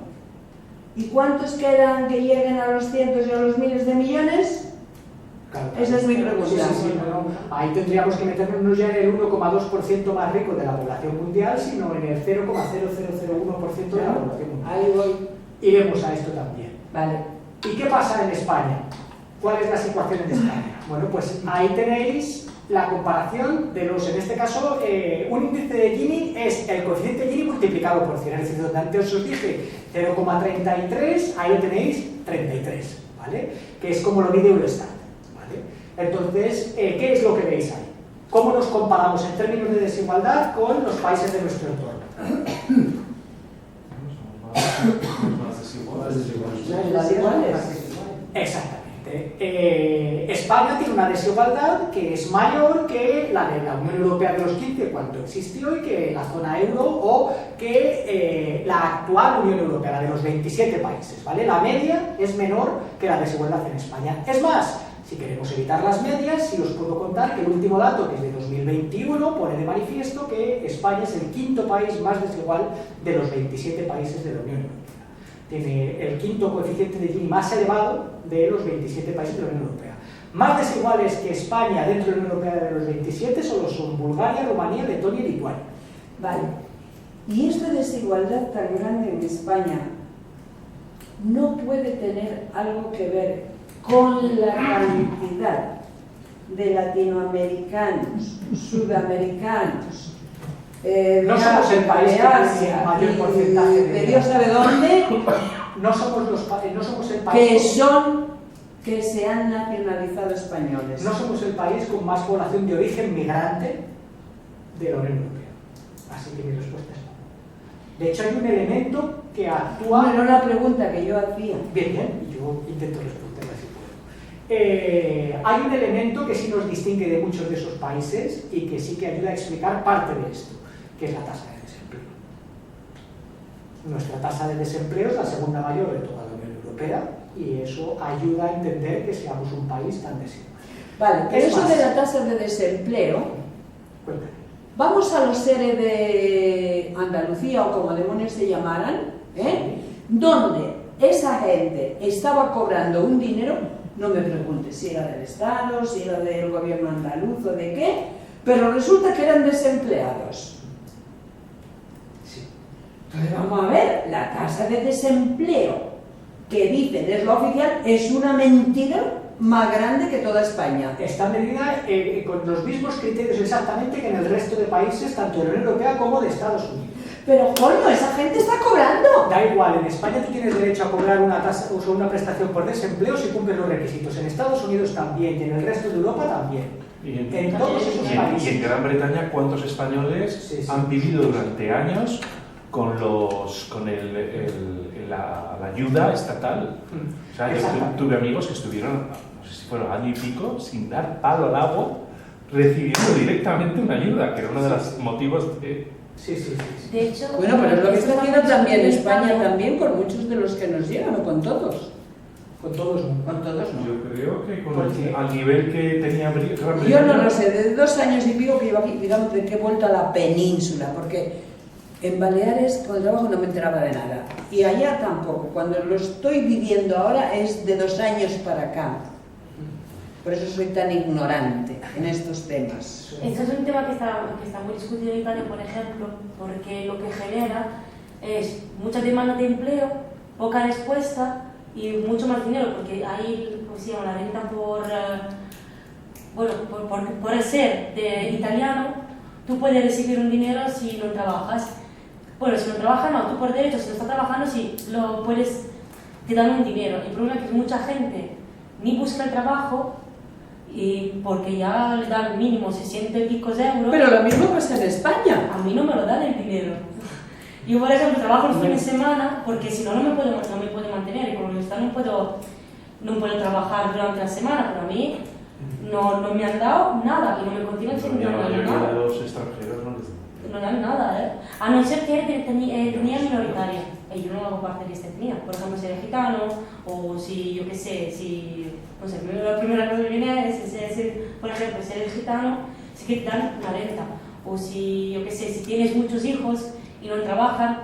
¿Y cuántos quedan que lleguen a los cientos y a los miles de millones? Claro. Esa es mi pregunta. Sí, no. Ahí tendríamos que meternos no ya en el 1,2% más rico de la población mundial, sino en el 0,0001% de la población mundial. Ahí voy. Iremos a esto también. Vale. ¿Y qué pasa en España? ¿Cuál es la situación en España? Bueno, pues ahí tenéis la comparación de los, en este caso, un índice de Gini es el coeficiente Gini multiplicado por 100, es decir, donde antes os dije 0,33, ahí lo tenéis 33, ¿vale? Que es como lo mide Eurostat, ¿vale? Entonces, ¿qué es lo que veis ahí? ¿Cómo nos comparamos en términos de desigualdad con los países de nuestro entorno? Más desiguales. Las iguales. Exactamente. España tiene una desigualdad que es mayor que la de la Unión Europea de los 15 cuando existió y que la zona euro o que la actual Unión Europea, la de los 27 países, ¿vale? La media es menor que la desigualdad en España. Es más, si queremos evitar las medias, sí os puedo contar que el último dato, que es de 2021, pone de manifiesto que España es el quinto país más desigual de los 27 países de la Unión Europea. Tiene el quinto coeficiente de Gini más elevado de los 27 países de la Unión Europea. Más desiguales que España dentro de la Unión Europea de los 27 solo son Bulgaria, Rumanía, Letonia y Lituania. Vale. Y esta desigualdad tan grande en España no puede tener algo que ver con la cantidad de latinoamericanos, sudamericanos, No somos el país que tiene el mayor porcentaje de Dios sabe dónde, no somos el que país que se han nacionalizado españoles. no somos el país con más población de origen migrante de la Unión Europea. Así que mi respuesta es no. De hecho, hay un elemento que actúa... No era una pregunta que yo hacía. Bien, yo intento responderla si puedo. Hay un elemento que sí nos distingue de muchos de esos países y que sí que ayuda a explicar parte de esto, que es la tasa de desempleo. Nuestra tasa de desempleo es la segunda mayor de toda la Unión Europea y eso ayuda a entender que seamos un país tan desigual. Vale, pero Es eso más, de la tasa de desempleo, cuéntame. vamos a los seres de Andalucía o como demonios se llamaran, donde esa gente estaba cobrando un dinero, no me preguntes si era del Estado, si era del gobierno andaluz o de qué, pero resulta que eran desempleados. Sí. Entonces vamos a ver, la tasa de desempleo que dicen es la oficial es una mentira más grande que toda España. Está medida con los mismos criterios exactamente que en el resto de países, tanto de la Unión Europea como de Estados Unidos. Pero coño, esa gente está cobrando. Da igual, en España tú tienes derecho a cobrar una tasa o una prestación por desempleo si cumples los requisitos. En Estados Unidos también y en el resto de Europa también. Y En todos esos y países. en Gran Bretaña, ¿cuántos españoles Sí, sí. han vivido durante años con la ayuda estatal? O sea, yo Exactamente. tuve amigos que estuvieron, no sé si fueron año y pico, sin dar palo al agua, recibiendo directamente una ayuda, que era uno de los motivos de... Sí, sí, sí. De hecho, Bueno, pero es lo que esto está haciendo también en España también con muchos de los que nos llegan, o con todos. Con todos no. Con todos no. Yo creo que Porque- al nivel que tenía Gran Bretaña... Yo no lo sé, desde 2 años y pico que llevo aquí, digamos, de que he vuelto a la península, porque en Baleares con el trabajo no me enteraba de nada. Y allá tampoco. Cuando lo estoy viviendo ahora es de 2 años para acá. Por eso soy tan ignorante en estos temas. Esto es un tema que está muy discutido en Italia, por ejemplo, porque lo que genera es mucha demanda de empleo, poca respuesta y mucho más dinero, porque hay, pues, sí, la renta por el ser de italiano, tú puedes recibir un dinero si no trabajas. Bueno, si no trabajas, no, tú por derecho, si no estás trabajando, sí, te dan un dinero. El problema es que mucha gente ni busca el trabajo, y porque ya le dan mínimo 60 y pico de euros. Pero lo mismo pasa en España. A mí no me lo dan el dinero. Yo, por ejemplo, trabajo los fines de semana porque si no, no me puedo mantener. Y como no está, no puedo trabajar durante la semana. Pero a mí no me han dado nada y no me continúan sin La mayoría nada. de los extranjeros no les dan. No dan nada, ¿eh? A no ser que tenía minoritaria. Y yo no hago parte de esta etnia. Por ejemplo, si eres gitano, o si, yo qué sé, no sé, la primera cosa que me viene es, por ejemplo, si eres gitano, sí que te dan una renta. O si, yo qué sé, si tienes muchos hijos y no trabajan,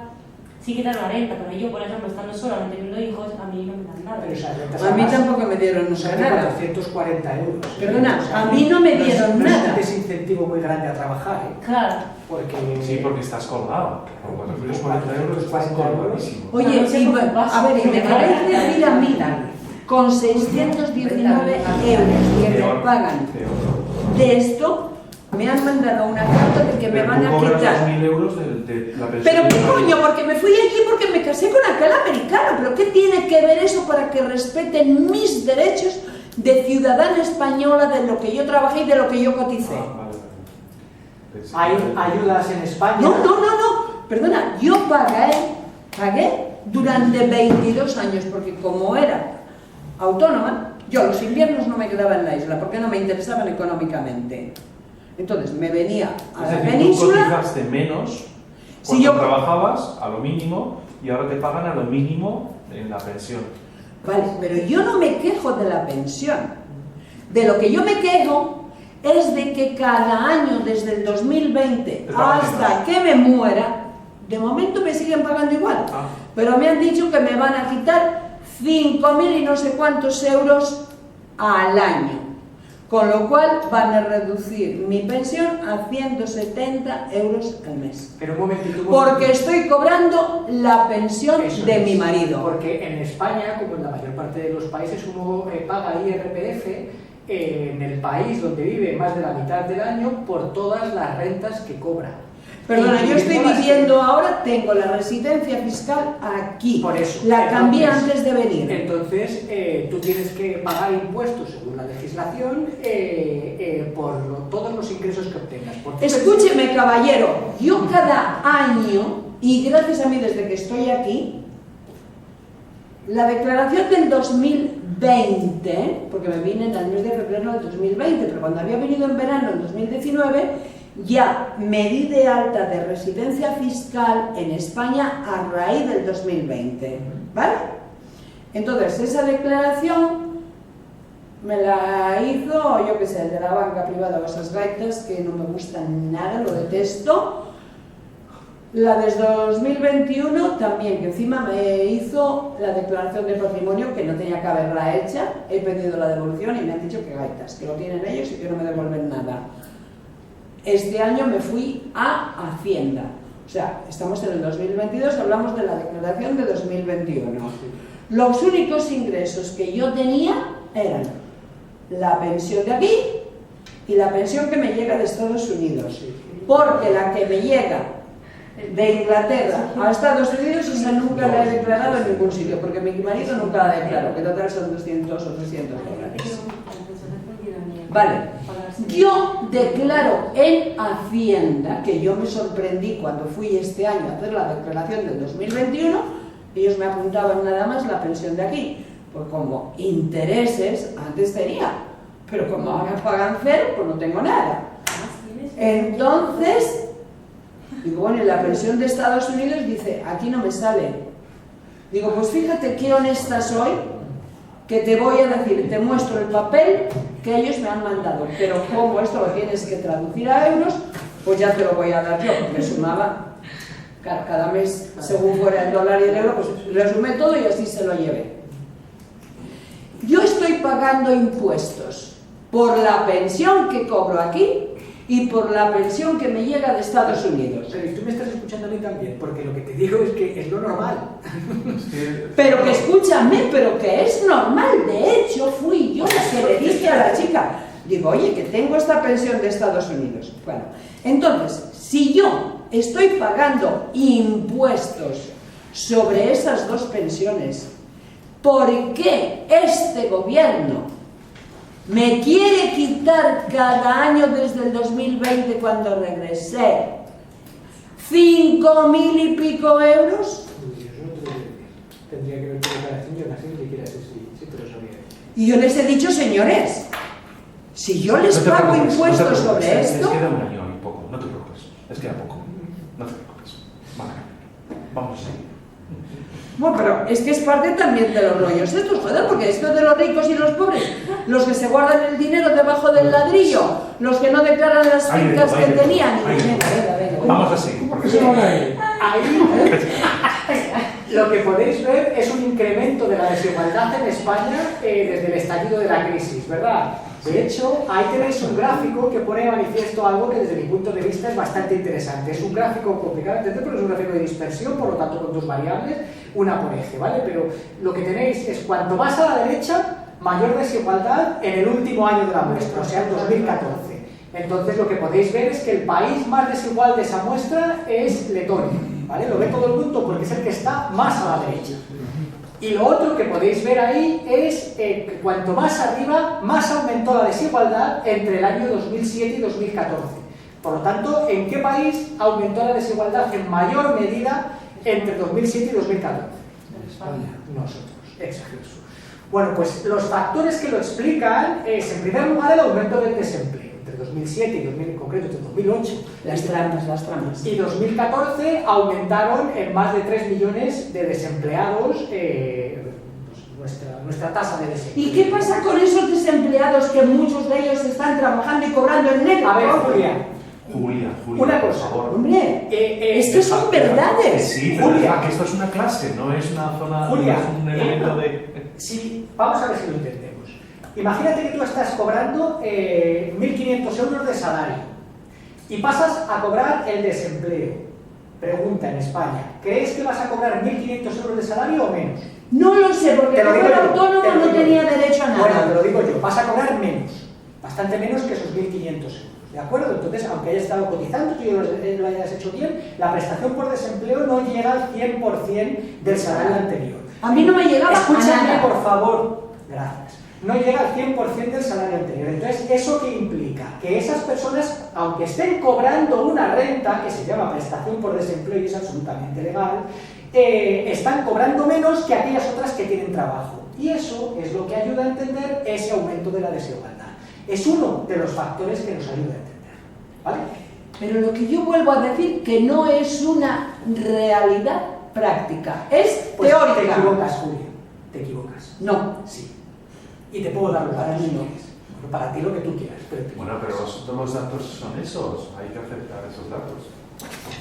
sí que te dan una renta. Pero yo, por ejemplo, estando sola, no teniendo hijos, a mí no me dan nada. Pero esas rentas A mí además tampoco me dieron nunca son de nada. 440 euros. Perdona, O sea, a mí no me dieron no es nada. un desincentivo muy grande a trabajar, ¿eh? Claro. Porque... Sí, porque estás colgado. Con 440 euros estás 440 euros. colgadísimo. Oye, No sé por qué pasa. a ver, y me queréis decir a mí, con 619 euros que me pagan de esto, me han mandado una carta de que me Pero van tú a cobras quitar. 2.000 euros de la pensión. Pero qué de coño, porque me fui allí porque me casé con aquel americano. ¿Pero qué tiene que ver eso para que respeten mis derechos de ciudadana española, de lo que yo trabajé y de lo que yo coticé? Vale. Pensé Hay que- ayudas en España. No. Perdona, yo pagué durante 22 años, porque como era autónoma, yo los inviernos no me quedaba en la isla porque no me interesaban económicamente. Entonces me venía a Es la decir, tú península. cotizaste menos Si cuando yo- trabajabas a lo mínimo y ahora te pagan a lo mínimo en la pensión. Vale, pero yo no me quejo de la pensión. De lo que yo me quejo es de que cada año, desde el 2020 Te pagan hasta menos. que me muera, de momento me siguen pagando igual. Ah. Pero me han dicho que me van a quitar 5.000 y no sé cuántos euros al año. Con lo cual van a reducir mi pensión a 170 euros al mes. Pero un momentito. Porque estoy cobrando la pensión Eso de es, mi marido. Porque en España, como en la mayor parte de los países, uno paga IRPF en el país donde vive más de la mitad del año por todas las rentas que cobra. Perdona, yo estoy Incluyendo las viviendo ahora, tengo la residencia fiscal aquí. Por eso. La cambié Entonces- antes de venir. Entonces, tú tienes que pagar impuestos según la legislación por todos los ingresos que obtengas. Por tu Escúcheme, caballero, yo cada año, y gracias a mí desde que estoy aquí, la declaración del 2020, porque me vine en el mes de febrero del 2020, pero cuando había venido en verano en 2019, ya me di de alta de residencia fiscal en España a raíz del 2020, ¿vale? Entonces, esa declaración me la hizo, yo qué sé, el de la banca privada o esas gaitas que no me gustan nada, lo detesto. La desde 2021 también, que encima me hizo la declaración de patrimonio que no tenía que haberla hecha. He pedido la devolución y me han dicho que gaitas, que lo tienen ellos y que no me devuelven nada. este año me fui a Hacienda. O sea, estamos en el 2022, hablamos de la declaración de 2021. Los únicos ingresos que yo tenía eran la pensión de aquí y la pensión que me llega de Estados Unidos. Porque la que me llega de Inglaterra a Estados Unidos, esa nunca la he declarado en ningún sitio, porque mi marido nunca la declaró, que total son 200 o 300 dólares. Vale, yo declaro en Hacienda, que yo me sorprendí cuando fui este año a hacer la declaración del 2021, ellos me apuntaban nada más la pensión de aquí, pues como intereses antes tenía, pero como ahora pagan cero, pues no tengo nada. Entonces, digo, bueno, y la pensión de Estados Unidos dice, aquí no me sale. Digo, pues fíjate qué honesta soy, que te voy a decir, te muestro el papel que ellos me han mandado, pero como esto lo tienes que traducir a euros, pues ya te lo voy a dar yo, porque sumaba cada mes, según fuera el dólar y el euro, pues lo sumé todo y así se lo llevé. Yo estoy pagando impuestos por la pensión que cobro aquí y por la pensión que me llega de Estados Unidos. Pero tú me estás escuchando a mí también, porque lo que te digo es que es lo normal. Pero que escúchame, pero que es normal. De hecho, fui yo la que le dije a la chica, digo, oye, que tengo esta pensión de Estados Unidos. Bueno, entonces, si yo estoy pagando impuestos sobre esas dos pensiones, ¿por qué este gobierno me quiere quitar cada año desde el 2020, cuando regresé, 5.000 y pico euros? Tendría que ver tu declaración, yo no sé si quieras, si te lo sabía. Y yo les he dicho, señores, si yo les pago impuestos sobre esto... Les queda un año y poco, no te preocupes, les queda poco, no te preocupes. Vale, vamos a seguir. Bueno, pero es que es parte también de los rollos estos, joder, porque esto de los ricos y los pobres, los que se guardan el dinero debajo del ladrillo, los que no declaran las fincas que tenían... Vamos a seguir, porque ahí lo que podéis ver es un incremento de la desigualdad en España desde el estallido de la crisis, ¿verdad? De hecho, ahí tenéis un gráfico que pone de manifiesto algo que desde mi punto de vista es bastante interesante. Es un gráfico complicado de entender porque es un gráfico de dispersión, por lo tanto con dos variables, una por eje, ¿vale? Pero lo que tenéis es cuanto más a la derecha, mayor desigualdad en el último año de la muestra, o sea, el 2014. Entonces lo que podéis ver es que el país más desigual de esa muestra es Letonia, ¿vale? Lo ve todo el mundo porque es el que está más a la derecha. Y lo otro que podéis ver ahí es que cuanto más arriba, más aumentó la desigualdad entre el año 2007 y 2014. Por lo tanto, ¿en qué país aumentó la desigualdad en mayor medida entre 2007 y 2014? En España. Nosotros, exacto. Bueno, pues los factores que lo explican es, en primer lugar, el aumento del desempleo. Entre 2007 y en concreto entre 2008 Las trampas. y 2014 aumentaron en más de 3 millones de desempleados nuestra tasa de desempleo. ¿Y qué pasa con esos desempleados que muchos de ellos están trabajando y cobrando en negro? A ver, Julia, por una cosa, favor. Hombre, es que son verdades. Sí, Julia, pero que esto es una clase, no es una zona, Julia, no es un elemento de... Sí, vamos a ver si lo entendemos. Imagínate que tú estás cobrando 1.500 euros de salario y pasas a cobrar el desempleo. Pregunta en España, ¿crees que vas a cobrar 1.500 euros de salario o menos? No lo sé, porque como era autónomo no tenía derecho a nada. Bueno, te lo digo yo, vas a cobrar menos, bastante menos que esos 1.500 euros, ¿de acuerdo? Entonces, aunque hayas estado cotizando, tú lo hayas hecho bien, la prestación por desempleo no llega al 100% del salario anterior. A mí no me llegaba Escúchame, a nada. por favor. Gracias. No llega al 100% del salario anterior. Entonces, ¿eso qué implica? Que esas personas, aunque estén cobrando una renta, que se llama prestación por desempleo y es absolutamente legal, están cobrando menos que aquellas otras que tienen trabajo. Y eso es lo que ayuda a entender ese aumento de la desigualdad. Es uno de los factores que nos ayuda a entender. ¿Vale? Pero lo que yo vuelvo a decir, que no es una realidad práctica, es Pues teórica. te equivocas, Julia. Te equivocas. No. Sí. Y te puedo dar los datos si quieres. Bueno, para ti lo que tú quieras. Pero Bueno, pero todos los datos son esos, hay que aceptar esos datos.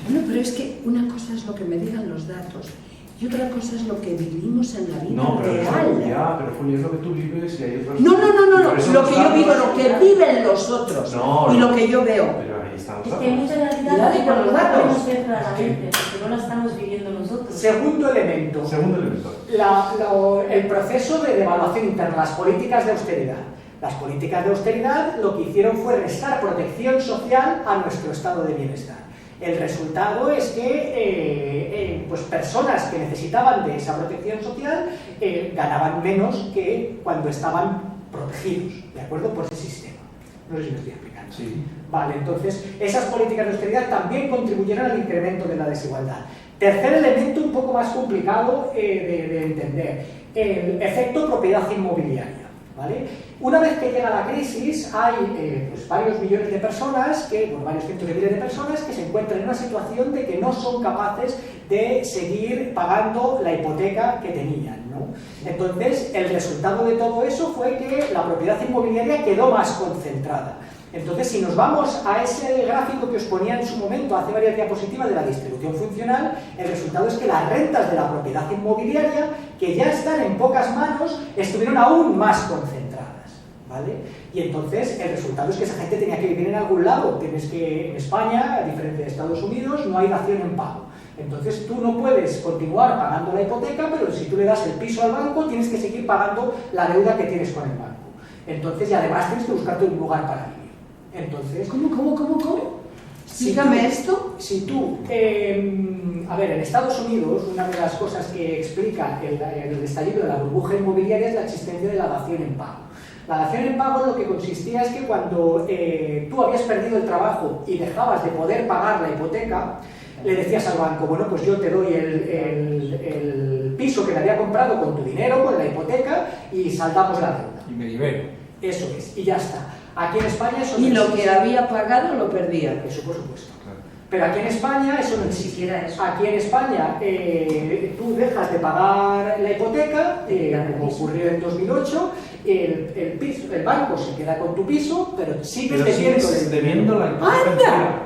Bueno, pero es que una cosa es lo que me digan los datos y otra cosa es lo que vivimos en la vida No, pero real. ya, pero Julia, es lo que tú vives y hay otros... No, Por eso lo los que yo datos- vivo, lo que viven los otros No, y lo que yo veo. Pero ahí están los Es que hay datos. mucha realidad Cuidado que con los no datos. podemos ver claramente, porque no la estamos viviendo nosotros. Segundo elemento. Segundo elemento. El proceso de devaluación interna, las políticas de austeridad. Las políticas de austeridad lo que hicieron fue restar protección social a nuestro estado de bienestar. El resultado es que pues personas que necesitaban de esa protección social ganaban menos que cuando estaban protegidos, ¿de acuerdo? Por ese sistema. No sé si me estoy explicando. Sí. Vale, entonces esas políticas de austeridad también contribuyeron al incremento de la desigualdad. Tercer elemento un poco más complicado de entender, el efecto propiedad inmobiliaria. ¿Vale? Una vez que llega la crisis hay pues varios millones de personas, varios cientos de miles de personas que se encuentran en una situación de que no son capaces de seguir pagando la hipoteca que tenían, ¿no? Entonces el resultado de todo eso fue que la propiedad inmobiliaria quedó más concentrada. Entonces, si nos vamos a ese gráfico que os ponía en su momento, hace varias diapositivas de la distribución funcional, el resultado es que las rentas de la propiedad inmobiliaria, que ya están en pocas manos, estuvieron aún más concentradas, ¿vale? Y entonces el resultado es que esa gente tenía que vivir en algún lado. Tienes que, en España, a diferencia de Estados Unidos, no hay dación en pago. Entonces tú no puedes continuar pagando la hipoteca, pero si tú le das el piso al banco, tienes que seguir pagando la deuda que tienes con el banco. Entonces, y además tienes que buscarte un lugar para vivir. Entonces, ¿Cómo? Explícame esto. Si tú, a ver, en Estados Unidos, una de las cosas que explica el estallido de la burbuja inmobiliaria es la existencia de la dación en pago. La dación en pago lo que consistía es que cuando tú habías perdido el trabajo y dejabas de poder pagar la hipoteca, le decías al banco, bueno, pues yo te doy el piso que me había comprado con tu dinero, con la hipoteca, y saldamos la deuda. Y me libero. Eso es, y ya está. Aquí en España eso Y no lo que existe. había pagado lo perdía. Eso por supuesto. Pero aquí en España eso no Ni existe. siquiera eso. Aquí en España tú dejas de pagar la hipoteca, como ocurrió en 2008, el banco se queda con tu piso, pero sigues debiendo la hipoteca ¡Anda! entera.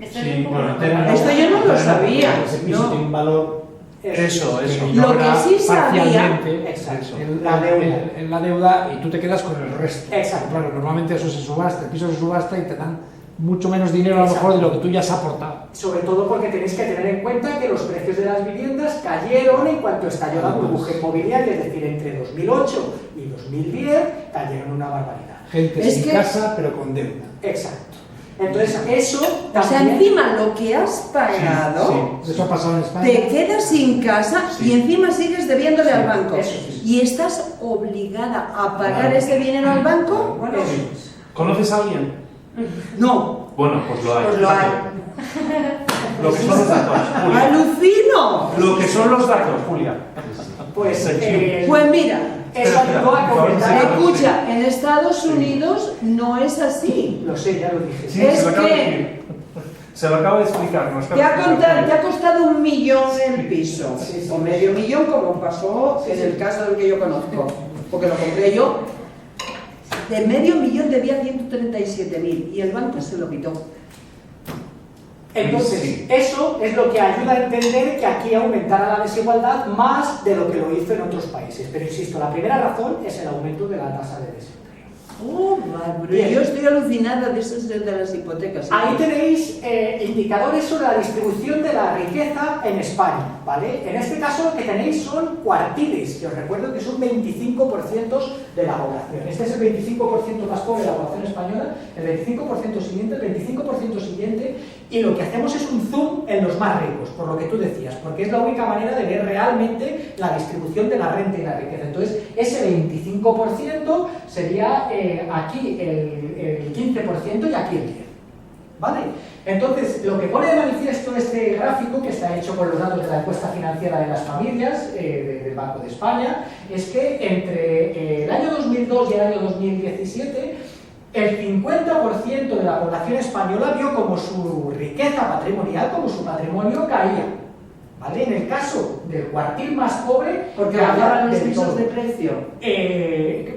Esto Sí, es un bueno, poco- entera Esto yo no lo sabía. Ese piso No. tiene un valor Eso. Lo que sí sabía- parcialmente Exacto. en La deuda. en la deuda y tú te quedas con el resto. Exacto. Claro, normalmente eso se subasta, el piso se subasta y te dan mucho menos dinero a lo mejor de lo que tú ya has aportado. Sobre todo porque tenéis que tener en cuenta que los precios de las viviendas cayeron en cuanto estalló la burbuja inmobiliaria, es decir, entre 2008 y 2010 cayeron una barbaridad. Gente Es sin que- casa pero con deuda. Exacto. Entonces eso O sea, también... encima lo que has pagado, Eso ha pasado en España. te quedas sin casa Sí. y encima sigues debiéndole al banco. eso sí. Y estás obligada a pagar Claro. ese dinero al banco. Bueno, Eso es. ¿Conoces a alguien? no. Bueno, pues lo hay. Pues lo hay. Lo que son los datos, Julia. ¡Alucino! Lo que son los datos, Julia. Pues, Pues mira, eso ayudó a comentar... escucha, en Estados Unidos no es así. Lo sé, ya lo dije. Sí, Es se lo acabo de que- decir. Se lo acabo de explicar. nos Te ha costado 1 millón el piso, Sí, sí. o medio millón como pasó en el caso del que yo conozco, porque lo compré yo. De medio millón debía 137.000 y el banco se lo quitó. Entonces, Sí. eso es lo que ayuda a entender que aquí aumentara la desigualdad más de lo que lo hizo en otros países. Pero insisto, la primera razón es el aumento de la tasa de desempleo. Oh, bárbaro. Bien. Yo estoy alucinada de esas de las hipotecas. Ahí tenéis indicadores sobre la distribución de la riqueza en España, ¿vale? En este caso lo que tenéis son cuartiles, que os recuerdo que son 25% de la población. Este es el 25% más pobre de la población española, el 25% siguiente, el 25% siguiente, y lo que hacemos es un zoom en los más ricos, por lo que tú decías, porque es la única manera de ver realmente la distribución de la renta y la riqueza. Entonces, ese 25% sería aquí el 15% y aquí el 10%. ¿Vale? Entonces, lo que pone de manifiesto este gráfico, que está hecho con los datos de la encuesta financiera de las familias del Banco de España, es que entre el año 2002 y el año 2017, el 50% de la población española vio como su riqueza patrimonial, como su patrimonio caía. ¿Vale? En el caso del cuartil más pobre, Porque caía bajaban los del pisos todo. de precio.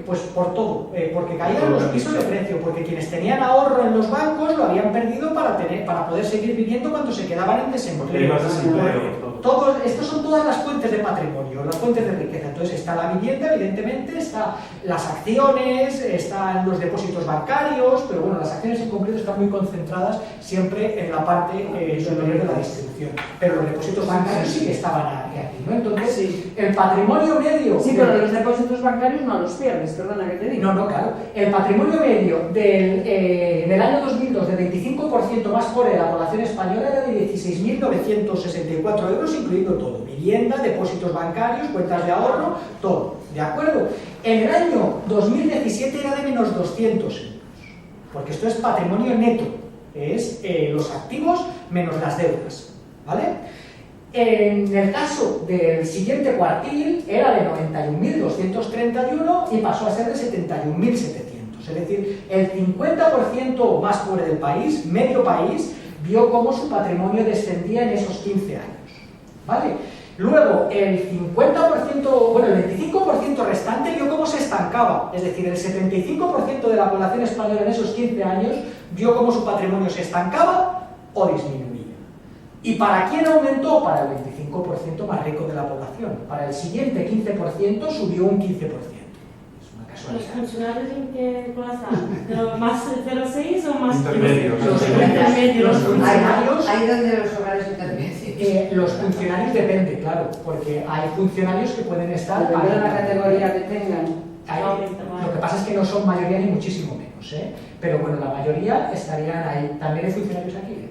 Pues por todo, porque caían los pisos de precio, porque quienes tenían ahorro en los bancos lo habían perdido para poder seguir viviendo cuando se quedaban en Porque hay desempleo. más desempleo. todo. Estos son todas las fuentes de patrimonio, las fuentes de riqueza. Entonces está la vivienda, evidentemente, están las acciones, están los depósitos bancarios, pero bueno, las acciones en concreto están muy concentradas siempre en la parte superior de la distribución. Pero los depósitos bancarios sí que estaban aquí, ¿no? Entonces, Sí. el patrimonio medio... Sí, pero los depósitos bancarios no los pierdes, perdona que te diga. No, claro. El patrimonio medio del año 2002 del 25% más pobre de la población española era de 16.964 euros, incluyendo todo. Vivienda, depósitos bancarios, cuentas de ahorro, todo. ¿De acuerdo? En el año 2017 era de menos 200 euros. Porque esto es patrimonio neto. Es los activos menos las deudas. ¿Vale? En el caso del siguiente cuartil era de 91.231 y pasó a ser de 71.700. Es decir, el 50% más pobre del país, medio país, vio cómo su patrimonio descendía en esos 15 años. ¿Vale? Luego, el 50%, bueno, el 25% restante vio cómo se estancaba. Es decir, el 75% de la población española en esos 15 años vio cómo su patrimonio se estancaba o disminuía. ¿Y para quién aumentó? Para el 25% más rico de la población. Para el siguiente 15% subió un 15%. Es una ¿Los casualidad. funcionarios en qué clase? ¿Más 0,6 o más? Intermedios. Los intermedios. funcionarios, Ahí donde los hogares intermedios. los funcionarios depende, claro, porque hay funcionarios que pueden estar... Depende de la categoría que tengan. Lo que pasa es que no son mayoría ni muchísimo menos, ¿eh? Pero bueno, la mayoría estarían ahí. También hay funcionarios aquí, ¿eh?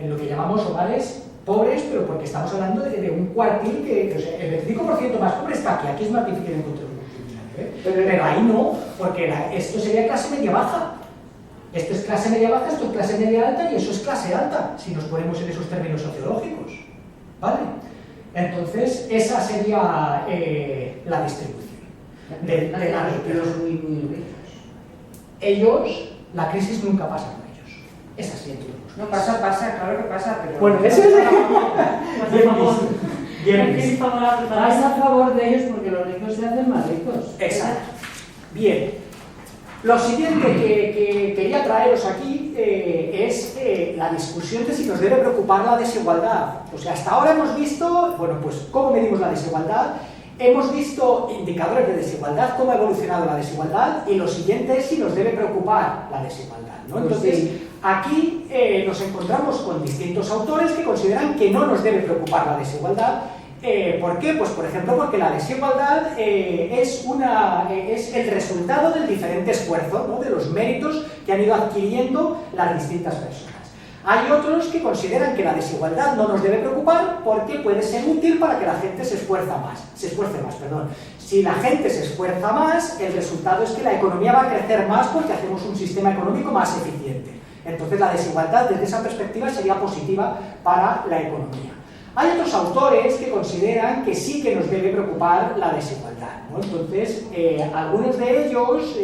En lo que llamamos hogares pobres, pero porque estamos hablando de un cuartil que, o sea, el 25% más pobre está aquí. Aquí es más difícil encontrar un funcionario, ¿eh? Pero ahí no, porque esto sería clase media-baja. Esto es clase media-baja, esto es clase media-alta y eso es clase alta, si nos ponemos en esos términos sociológicos. ¿Vale? Entonces, esa sería la distribución de la riqueza. Los muy ricos. Ellos, la crisis nunca pasa con ellos. Es así, entiendo. No, pasa, claro que pasa, pero... Bueno, eso es... Bien visto. Bien ¿Quién es visto. favorable para Vas eso? a favor de ellos porque los ricos se hacen más ricos. Exacto. Bien. Lo siguiente que quería traeros aquí es la discusión de si nos debe preocupar la desigualdad. O sea, hasta ahora hemos visto, bueno, pues cómo medimos la desigualdad, hemos visto indicadores de desigualdad, cómo ha evolucionado la desigualdad, y lo siguiente es si nos debe preocupar la desigualdad, ¿no? Pues Entonces, sí. aquí nos encontramos con distintos autores que consideran que no nos debe preocupar la desigualdad. ¿Por qué? Pues por ejemplo porque la desigualdad es el resultado del diferente esfuerzo, ¿no? De los méritos que han ido adquiriendo las distintas personas. Hay otros que consideran que la desigualdad no nos debe preocupar porque puede ser útil para que la gente se esfuerce más. Si la gente se esfuerza más, el resultado es que la economía va a crecer más porque hacemos un sistema económico más eficiente. Entonces la desigualdad desde esa perspectiva sería positiva para la economía. Hay otros autores que consideran que sí que nos debe preocupar la desigualdad, ¿no? Entonces, algunos de ellos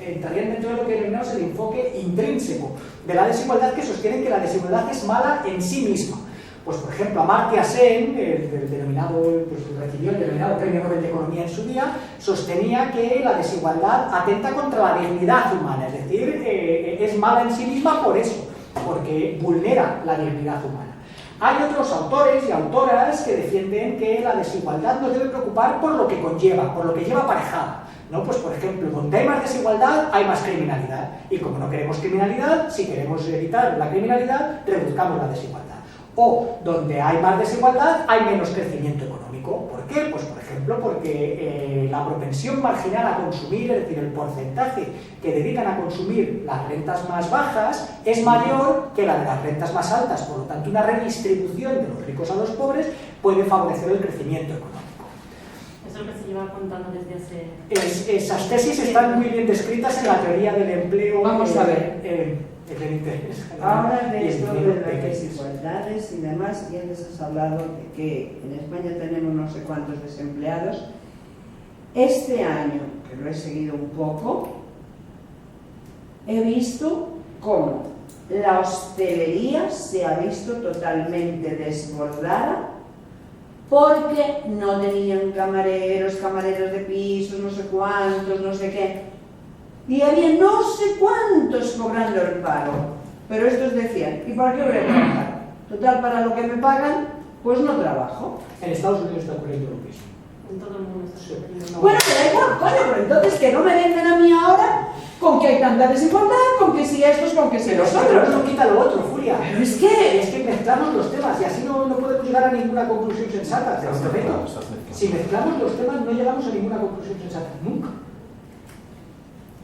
entrarían dentro de lo que denominamos el enfoque intrínseco de la desigualdad, que sostienen que la desigualdad es mala en sí misma. Pues, por ejemplo, Amartya Sen, recibió el denominado Premio Nobel de Economía en su día, sostenía que la desigualdad atenta contra la dignidad humana, es decir, es mala en sí misma por eso, porque vulnera la dignidad humana. Hay otros autores y autoras que defienden que la desigualdad nos debe preocupar por lo que conlleva, por lo que lleva aparejada, ¿no? Pues por ejemplo, donde hay más desigualdad hay más criminalidad, y como no queremos criminalidad, si queremos evitar la criminalidad, reduzcamos la desigualdad. O donde hay más desigualdad hay menos crecimiento económico. ¿Por qué? Pues por ejemplo porque la propensión marginal a consumir, es decir, el porcentaje que dedican a consumir las rentas más bajas es mayor que la de las rentas más altas. Por lo tanto, una redistribución de los ricos a los pobres puede favorecer el crecimiento económico. Eso es lo que se lleva contando desde hace... Esas tesis están muy bien descritas en la teoría del empleo. Vamos a ver. Ahora de esto de las desigualdades y demás, y antes has hablado de que en España tenemos no sé cuántos desempleados. Este año, que lo he seguido un poco, he visto cómo la hostelería se ha visto totalmente desbordada porque no tenían camareros de pisos, no sé cuántos, no sé qué. Y había no sé cuántos cobrando el paro. Pero estos decían, ¿y para qué voy a trabajar? Total, para lo que me pagan, pues no trabajo. En Estados Unidos está ocurriendo lo mismo. En todo el mundo está sucediendo. Bueno, me da igual, coño, pero entonces que no me vengan a mí ahora con que hay tanta desigualdad, con que si estos, con que si Pero los eso otros. no quita lo otro, Julia. Pero es que... Es que mezclamos los temas y así no podemos llegar a ninguna conclusión sensata, te lo prometo. Si mezclamos los temas no llegamos a ninguna conclusión sensata, nunca.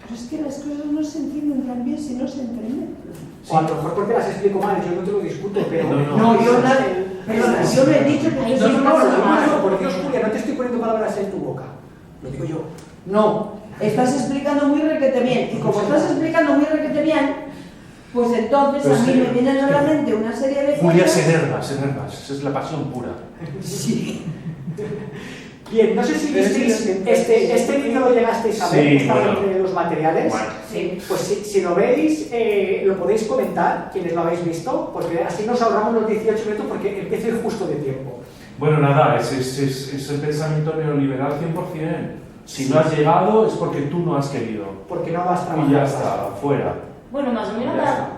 Pero es que las cosas no se entienden tan bien si no se entienden. O a lo mejor porque las explico mal, yo no te lo discuto, pero... No, yo no he dicho que Ay, tú No, por Dios, Julia, no te estoy poniendo palabras en tu boca. Lo digo yo. No, estás explicando muy requete bien. Y como estás explicando muy requete bien, pues entonces a mí me vienen a la mente una serie de Julia cosas. se enervas, esa es la pasión pura. Sí. Bien, no sé si visteis este vídeo lo llegasteis a ver, Sí, estaba bueno. entre los materiales. Bueno. Sí. Pues si lo veis, lo podéis comentar, quienes lo habéis visto, porque así nos ahorramos los 18 minutos porque empiezo a ir justo de tiempo. Bueno, nada, es el pensamiento neoliberal 100%. Si no has llegado es porque tú no has querido. Porque no vas a trabajar. Y ya está, fuera. Bueno, más o menos Ya está.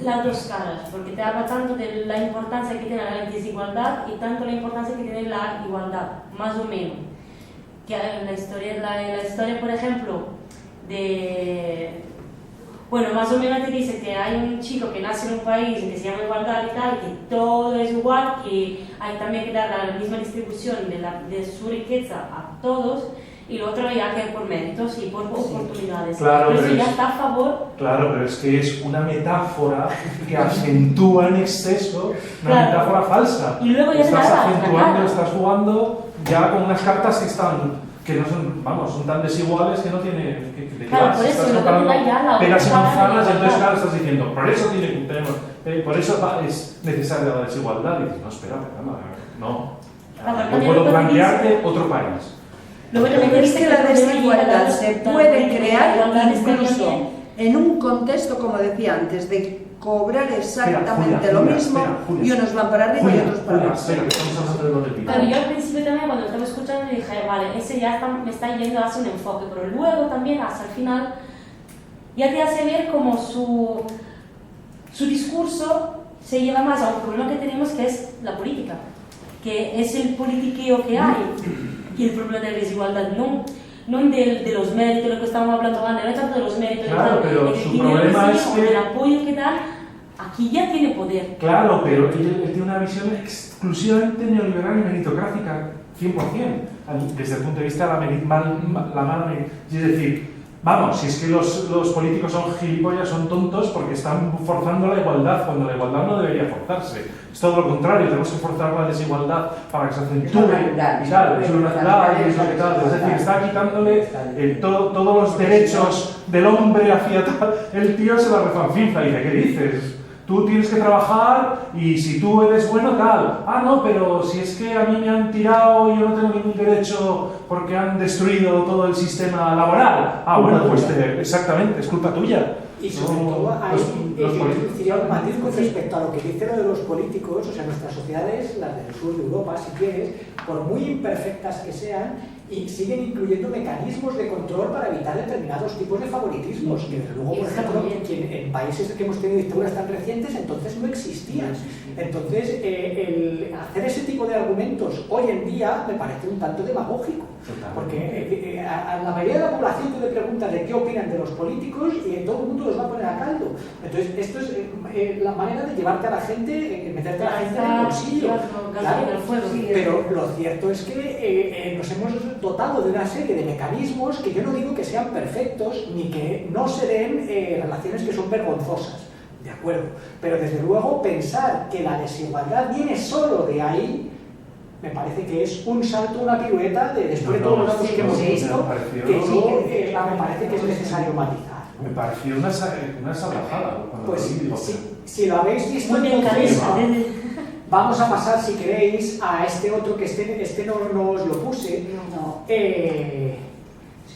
las dos caras, porque te habla tanto de la importancia que tiene la desigualdad y tanto la importancia que tiene la igualdad, más o menos. Que en la historia, por ejemplo, bueno, más o menos te dice que hay un chico que nace en un país que se llama igualdad y tal, que todo es igual, que hay también que dar la misma distribución de su riqueza a todos, y lo otro ya que por méritos y por oportunidades. Claro, pero pero si ya es- está a favor. Claro, pero es que es una metáfora que acentúa en exceso una Claro. metáfora falsa. Y luego ya estás te la das, acentuando, la estás jugando ya con unas cartas que no son, vamos, son tan desiguales que no tienen. ¿De qué Claro, vas? por eso, Estás luego comparando ya la peras y otra cara manzanas, y de entonces igualdad. claro, estás diciendo, por eso por eso es necesaria la desigualdad. Y dices, no, espera, no. Claro, Yo también puedo lo que plantearte dice- otro país. Luego Pero también es dice que la cuando llega desigualdad la- se la- puede la crear igualdad está incluso bien. en un contexto, como decía antes, de cobrar exactamente Julia, lo Julia, mismo espera, Julia. y unos van para arriba y Julia, otros para Julia, abajo. espera, que estamos hablando de lo del Pero yo al principio también cuando estaba escuchando dije, vale, ese ya me está yendo hacia un enfoque, pero luego también hasta el final ya te hace ver como su discurso se lleva más a un problema que tenemos que es la política, que es el politiqueo que hay, y el problema de la desigualdad, no de los méritos, de lo que estábamos hablando antes, no tanto de los méritos, Claro, pero del su dinero problema que es se que- lleva, del apoyo que da, aquí ya tiene poder. Claro, pero él tiene una visión exclusivamente neoliberal y meritocrática, 100%, desde el punto de vista de la mala es decir, vamos, si es que los políticos son gilipollas, son tontos porque están forzando la igualdad, cuando la igualdad no debería forzarse. Es todo lo contrario, tenemos que forzar la desigualdad para que se acentúe Es lo natural, y tal, es lo natural, y es lo que tal. Es decir, está quitándole todos los derechos del hombre hacia tal. El tío se la refanfinfla y dice, ¿qué dices? Tú tienes que trabajar y si tú eres bueno, tal. Ah, no, pero si es que a mí me han tirado y yo no tengo ningún derecho porque han destruido todo el sistema laboral. Ah, bueno, pues exactamente, es culpa tuya. Y sobre No, todo, hay, los yo políticos. diría un matiz con respecto a lo que dice lo de los políticos, o sea, nuestras sociedades, las del sur de Europa, si quieres, por muy imperfectas que sean, y siguen incluyendo mecanismos de control para evitar determinados tipos de favoritismos, que desde luego, por Está ejemplo, muy bien. en países que hemos tenido dictaduras tan recientes, entonces no existían. Entonces, el hacer ese tipo de argumentos hoy en día me parece un tanto demagógico. Porque a la mayoría de la población tú le preguntas de qué opinan de los políticos y todo el mundo los va a poner a caldo. Entonces, esto es la manera de llevarte a la gente, meterte a la gente en el bolsillo. Claro, pero lo cierto es que nos hemos dotado de una serie de mecanismos que yo no digo que sean perfectos ni que no se den relaciones que son vergonzosas. De acuerdo, pero desde luego pensar que la desigualdad viene solo de ahí me parece que es un salto, una pirueta de después de todos los datos que hemos visto, que luego me parece que es necesario matizar. Me pareció una salvajada cuando Pues lo vi, digo, si lo habéis visto, Muy bien, entonces, Karina. vamos a pasar, si queréis, a este otro que este no os lo puse. No. Es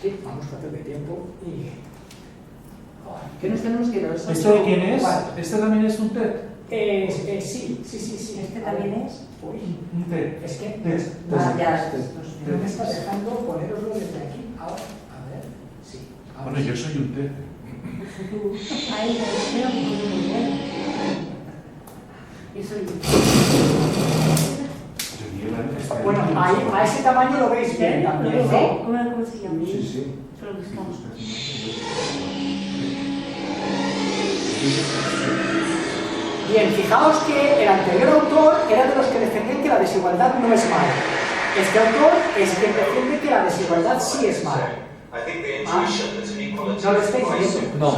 que vamos a perder tiempo y... Que nos tenemos que ir a los ¿Este de quién es? Vale. ¿Este también es un TED? Sí. ¿Este también es? Uy, Un TED. es que Ah, ya. no me está dejando poneroslo desde aquí. Ahora, a ver, sí. ahora Bueno, sí. yo soy un TED. Ahí, creo que muy bien. Yo soy Bueno, ahí, a ese tamaño lo veis bien también, ¿no? ¿Cómo se llama? Sí, sí. Solo buscamos. Bien, fijaos que el anterior autor era de los que defendían que la desigualdad no es mala. Este autor es quien defiende que la desigualdad sí es mala. ¿No lo estáis viendo? No.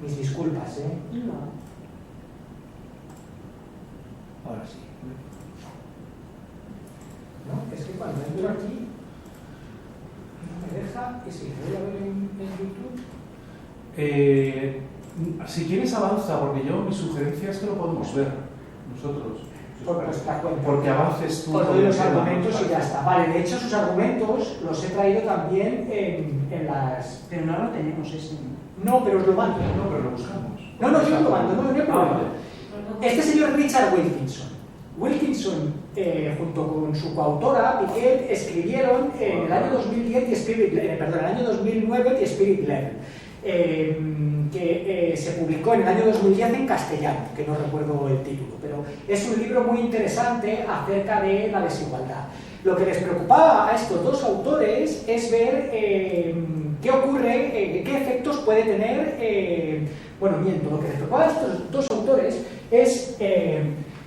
Mis disculpas, ¿eh? No. Ahora sí. No, es que cuando entro aquí no me deja, y si voy a ver en YouTube. Si quieres avanza, porque yo mi sugerencia es que lo podemos ver nosotros. Por nuestra cuenta. Porque avances tú. Os doy los con el tema. argumentos y ya está. Vale, de hecho sus argumentos los he traído también en las... Pero no lo tenemos ese. No, pero os lo mando. No, pero lo buscamos. No, yo os lo mando, no hay problema. vale. Este señor Richard Wilkinson. Wilkinson, junto con su coautora, Piquet, escribieron en el año 2010 The Spirit, perdón, en el año 2009 The Spirit Level, que se publicó en el año 2010 en castellano, que no recuerdo el título, pero es un libro muy interesante acerca de la desigualdad. Lo que les preocupaba a estos dos autores es ver qué ocurre, qué efectos puede tener, bueno, miento, lo que les preocupaba a estos dos autores es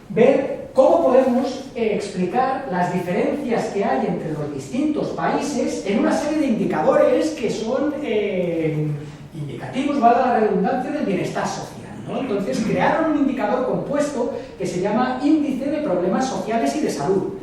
ver cómo podemos explicar las diferencias que hay entre los distintos países en una serie de indicadores que son indicativos, valga la redundancia, del bienestar social, ¿no? Entonces crearon un indicador compuesto que se llama Índice de Problemas Sociales y de Salud.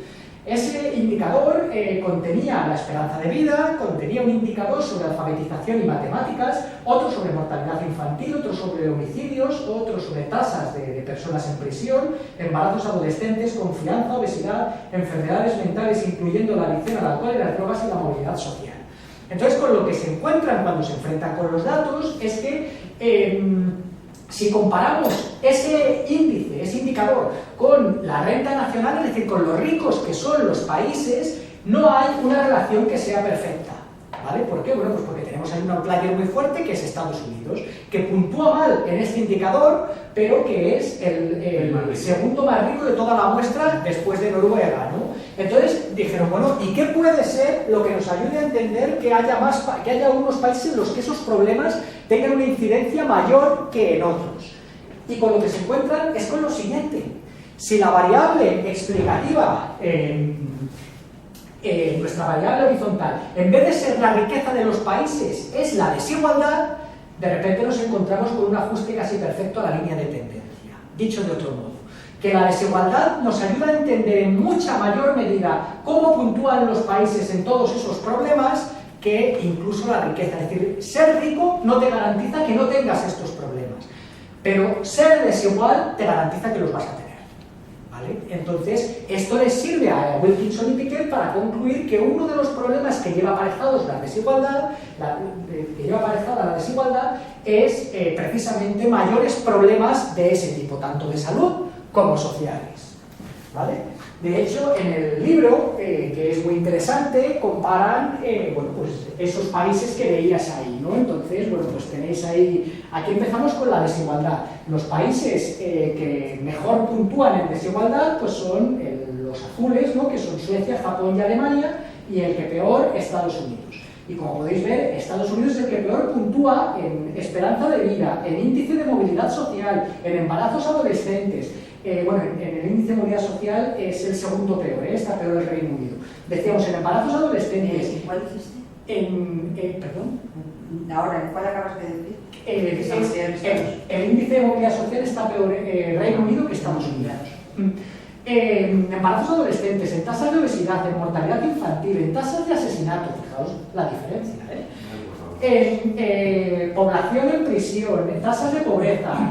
Ese indicador contenía la esperanza de vida, contenía un indicador sobre alfabetización y matemáticas, otro sobre mortalidad infantil, otro sobre homicidios, otro sobre tasas de personas en prisión, embarazos adolescentes, confianza, obesidad, enfermedades mentales, incluyendo la adicción al alcohol y las drogas y la movilidad social. Entonces, con lo que se encuentran cuando se enfrentan con los datos es que si comparamos ese índice, ese indicador, con la renta nacional, es decir, con los ricos que son los países, no hay una relación que sea perfecta. ¿Vale? ¿Por qué? Bueno, pues porque tenemos ahí un outlier muy fuerte que es Estados Unidos, que puntúa mal en este indicador, pero que es el segundo más rico de toda la muestra después de Noruega, ¿no? Entonces dijeron, bueno, ¿y qué puede ser lo que nos ayude a entender que haya unos países en los que esos problemas tengan una incidencia mayor que en otros? Y con lo que se encuentran es con lo siguiente: si la variable explicativa, nuestra variable horizontal, en vez de ser la riqueza de los países, es la desigualdad, de repente nos encontramos con un ajuste casi perfecto a la línea de tendencia. Dicho de otro modo, que la desigualdad nos ayuda a entender en mucha mayor medida cómo puntúan los países en todos esos problemas que incluso la riqueza. Es decir, ser rico no te garantiza que no tengas estos problemas, pero ser desigual te garantiza que los vas a tener. ¿Vale? Entonces, esto les sirve a Wilkinson y Piquet para concluir que uno de los problemas que lleva aparejados la desigualdad, es precisamente mayores problemas de ese tipo, tanto de salud como sociales. ¿Vale? De hecho, en el libro, que es muy interesante, comparan bueno, pues esos países que veías ahí, ¿no? Entonces, bueno, pues tenéis ahí, aquí empezamos con la desigualdad. Los países que mejor puntúan en desigualdad pues son los azules, ¿no? Que son Suecia, Japón y Alemania, y el que peor, Estados Unidos. Y como podéis ver, Estados Unidos es el que peor puntúa en esperanza de vida, en índice de movilidad social, en embarazos adolescentes. Bueno, en el índice de movilidad social es el segundo peor, está peor el Reino Unido. Decíamos, en embarazos adolescentes... ¿Cuál dijiste? ¿Perdón? Ahora, ¿en cuál acabas de decir? El índice de movilidad social está peor en Reino Unido que Estados Unidos. En embarazos adolescentes, en tasas de obesidad, en mortalidad infantil, en tasas de asesinato, fijaos la diferencia, en población en prisión, en tasas de pobreza,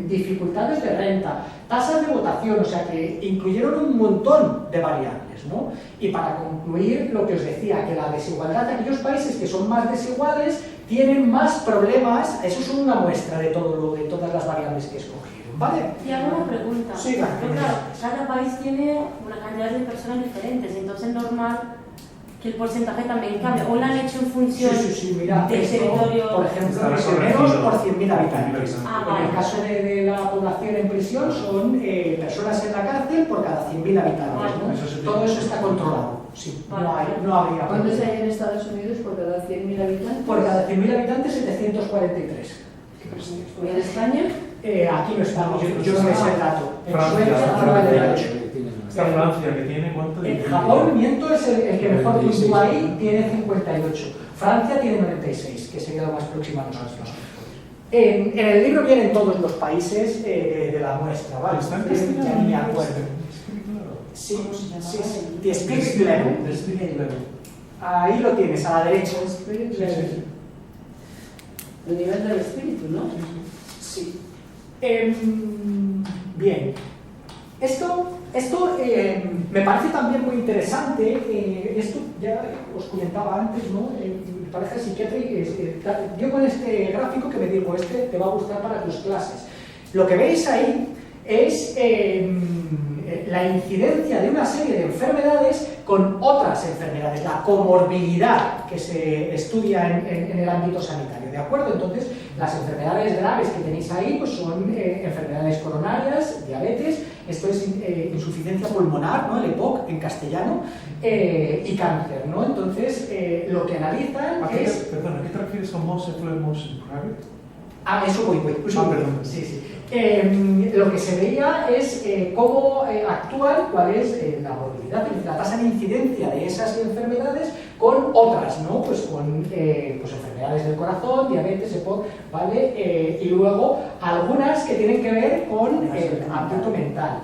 dificultades de renta, tasas de votación, o sea que incluyeron un montón de variables, ¿no? Y para concluir, lo que os decía, que la desigualdad de aquellos países que son más desiguales tienen más problemas, eso es una muestra de todas las variables que escogieron, ¿vale? Y hago una pregunta. Sí, claro. Porque, claro, cada país tiene una cantidad de personas diferentes, entonces es normal que el porcentaje también cambia, o lo han hecho en función Sí, mira, del esto, territorio. por ejemplo, Estará prisioneros por corregido. 100.000 habitantes. Ah, En el vale. caso de la población en prisión son personas en la cárcel por cada 100.000 habitantes, ¿no? Eso sí. Todo eso está controlado, sí, no habría ¿Cuántos problema. hay en Estados Unidos por cada 100.000 habitantes? Por cada 100.000 habitantes, 743. ¿Y en España? Aquí no estamos, yo no me sé el dato. En Francia, Suecia, Francia. 98. Esta Francia que tiene cuánto. En Japón, miento, es el que mejor puntúa ahí, tiene 58. Francia tiene 96, que sería lo más próximo a nosotros. En el libro vienen todos los países de la muestra, ¿vale? Está en Ya ni me acuerdo. Sí, The Spirit Level. The Spirit Level. Ahí lo tienes, a la derecha. Spirit level. El nivel del espíritu, ¿no? Sí. Bien. Esto me parece también muy interesante. Esto ya os comentaba antes, ¿no? Mi pareja psiquiátrica, yo con este gráfico que me digo, este te va a gustar para tus clases. Lo que veis ahí es la incidencia de una serie de enfermedades con otras enfermedades, la comorbilidad que se estudia en el ámbito sanitario, ¿de acuerdo? Entonces, las enfermedades graves que tenéis ahí pues son enfermedades coronarias, diabetes, esto es insuficiencia pulmonar, ¿no? El EPOC en castellano, y cáncer, ¿no? Entonces, lo que analizan es... Perdona, ¿a qué te refieres con most in private? Ah, eso voy. Perdón. Sí. Lo que se veía es cómo actúan, cuál es la morbilidad, la tasa de incidencia de esas enfermedades con otras, ¿no? Pues con pues enfermedades del corazón, diabetes, EPOC, ¿vale? Y luego algunas que tienen que ver con el ámbito mental.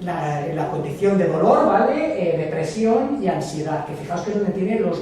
La condición de dolor, ¿vale? Depresión y ansiedad, que fijaos que es donde tiene los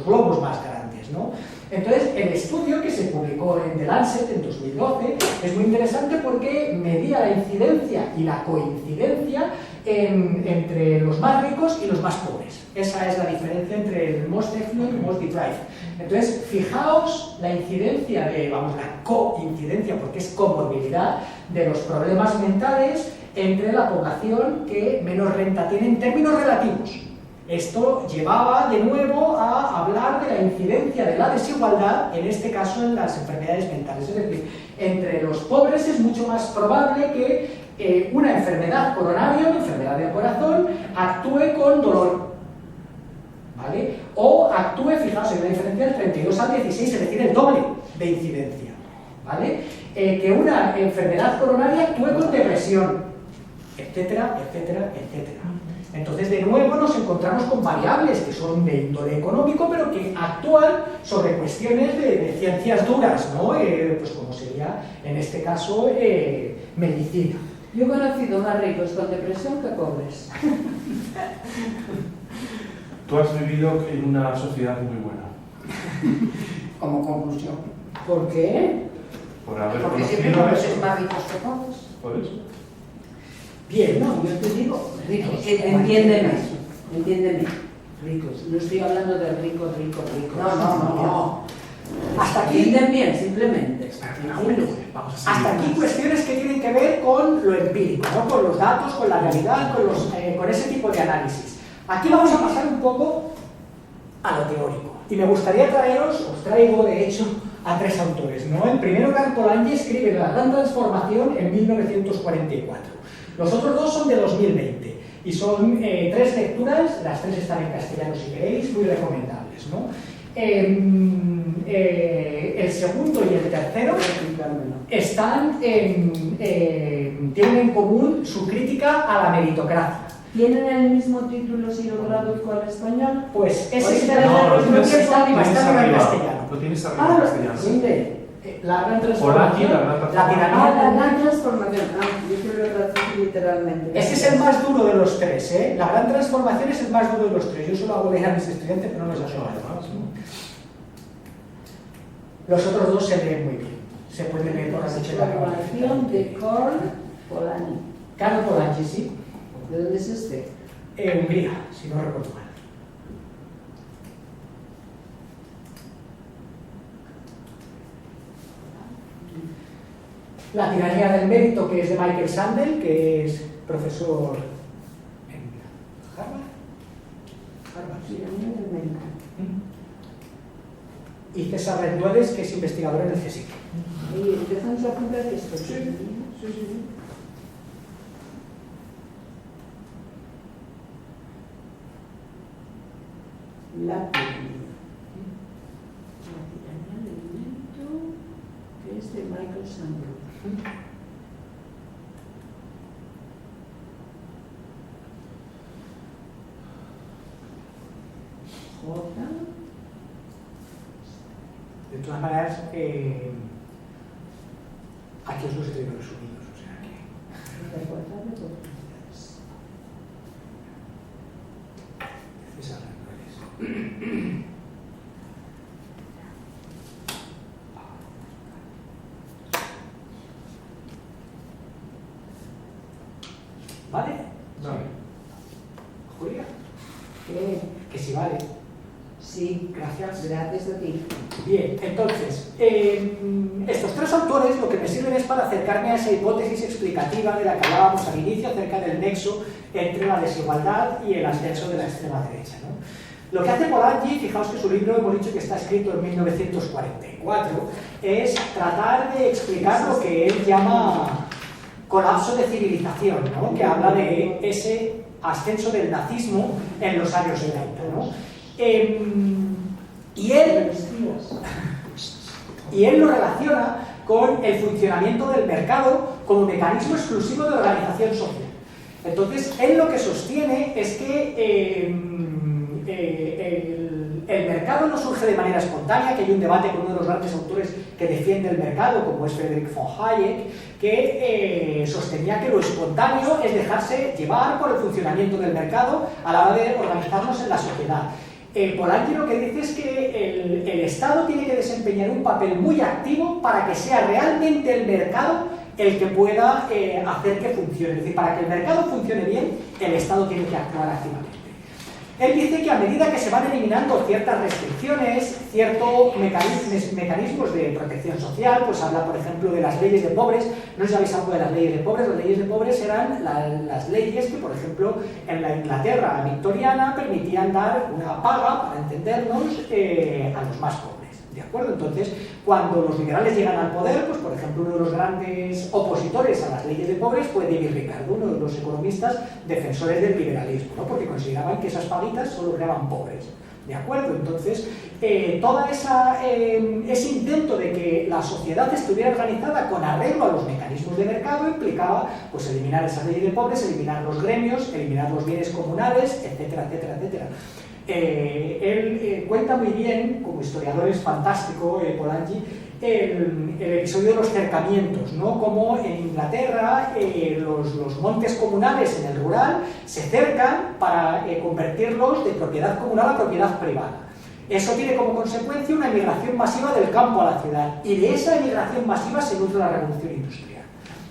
globos más grandes, ¿no? Entonces, el estudio que se publicó en The Lancet en 2012 es muy interesante porque medía la incidencia y la coincidencia entre los más ricos y los más pobres. Esa es la diferencia entre el most affluent y el most deprived. Entonces, fijaos la incidencia la coincidencia, porque es comorbilidad, de los problemas mentales entre la población que menos renta tiene en términos relativos. Esto llevaba de nuevo a hablar de la incidencia de la desigualdad, en este caso en las enfermedades mentales. Es decir, entre los pobres es mucho más probable que una enfermedad coronaria, una enfermedad del corazón, actúe con dolor, ¿vale? O actúe, fijaos, en una diferencia del 32 al 16, es decir, el doble de incidencia, ¿vale? Que una enfermedad coronaria actúe con depresión, etcétera. Entonces, de nuevo, nos encontramos con variables que son de índole económico, pero que actúan sobre cuestiones de ciencias duras, ¿no? Pues como sería, en este caso, medicina. Yo he conocido más ricos con depresión que pobres. Tú has vivido en una sociedad muy buena. Como conclusión. ¿Por qué? Por haber Porque siempre conocido conoces eso. más ricos que pobres. Por eso. Bien, no, yo te digo, ricos. Entiéndeme. Ricos. No estoy hablando de rico. No. Hasta aquí, Entienden bien, simplemente. hasta aquí cuestiones que tienen que ver con lo empírico, ¿no? Con los datos, con la realidad, con ese tipo de análisis. Aquí vamos a pasar un poco a lo teórico. Y me gustaría os traigo de hecho a tres autores, ¿no? El primero, Karl Polanyi, escribe La Gran Transformación en 1944. Los otros dos son de 2020 y son tres lecturas, las tres están en castellano si queréis, muy recomendables, ¿no? El segundo y el tercero tienen en común su crítica a la meritocracia. ¿Tienen el mismo título si lo traduzco al español? Pues ese Pues es está el en en castellano. Lo tienes arriba Ah, en castellano. ¿dónde? La Gran Polanyi, Transformación, La Gran Transformación. La gran transformación. Yo quiero traducir literalmente. Ese es el más duro de los tres, ¿eh? La Gran Transformación es el más duro de los tres. Yo solo hago leer a mis estudiantes, pero no les hago más. Los otros dos se leen muy bien. Se pueden leer por la noche. Transformación de Karl Polanyi. Karl Polanyi, sí. ¿De dónde es este? Hungría, si no recuerdo mal. La tiranía del mérito, que es de Michael Sandel, que es profesor en Harvard. Y César Rendueles, que es investigador en el CSIC. Y empezamos a apuntar esto. Sí, sí, sí. La tiranía del viento, que es de Michael Sandburg. J. De todas maneras, aquí os los he traído resumidos, o sea que... La igualdad de oportunidades. César Rendueles. ¿Vale? Vale. Julia, ¿Qué? que sí vale. Sí, Gracias. gracias a ti. Bien, entonces, estos tres autores lo que me sirven es para acercarme a esa hipótesis explicativa de la que hablábamos al inicio acerca del nexo entre la desigualdad y el ascenso de la extrema derecha, ¿no? Lo que hace Polanyi, fijaos que su libro hemos dicho que está escrito en 1944, es tratar de explicar lo que él llama colapso de civilización, ¿no? Que habla de ese ascenso del nazismo en los años 70, ¿no? Y él lo relaciona con el funcionamiento del mercado como mecanismo exclusivo de organización social. Entonces, él lo que sostiene es que el mercado no surge de manera espontánea, que hay un debate con uno de los grandes autores que defiende el mercado, como es Friedrich von Hayek, que sostenía que lo espontáneo es dejarse llevar por el funcionamiento del mercado a la hora de organizarnos en la sociedad. Polanyi lo que dice es que el Estado tiene que desempeñar un papel muy activo para que sea realmente el mercado el que pueda hacer que funcione. Es decir, para que el mercado funcione bien, el Estado tiene que actuar activamente. Él dice que a medida que se van eliminando ciertas restricciones, ciertos mecanismos de protección social, pues habla, por ejemplo, de las leyes de pobres. No sé si sabéis algo de las leyes de pobres. Las leyes de pobres eran las leyes que, por ejemplo, en la Inglaterra victoriana permitían dar una paga, para entendernos, a los más pobres. ¿De acuerdo? Entonces, cuando los liberales llegan al poder, pues por ejemplo, uno de los grandes opositores a las leyes de pobres fue David Ricardo, uno de los economistas defensores del liberalismo, ¿no? Porque consideraban que esas paguitas solo creaban pobres. ¿De acuerdo? Entonces, todo ese intento de que la sociedad estuviera organizada con arreglo a los mecanismos de mercado implicaba pues, eliminar esas leyes de pobres, eliminar los gremios, eliminar los bienes comunales, etcétera, etcétera, etcétera. Él cuenta muy bien, como historiador es fantástico, Polanyi, el episodio de los cercamientos, ¿no? Como en Inglaterra los montes comunales en el rural se cercan para convertirlos de propiedad comunal a propiedad privada. Eso tiene como consecuencia una emigración masiva del campo a la ciudad, y de esa emigración masiva se nutre la revolución industrial.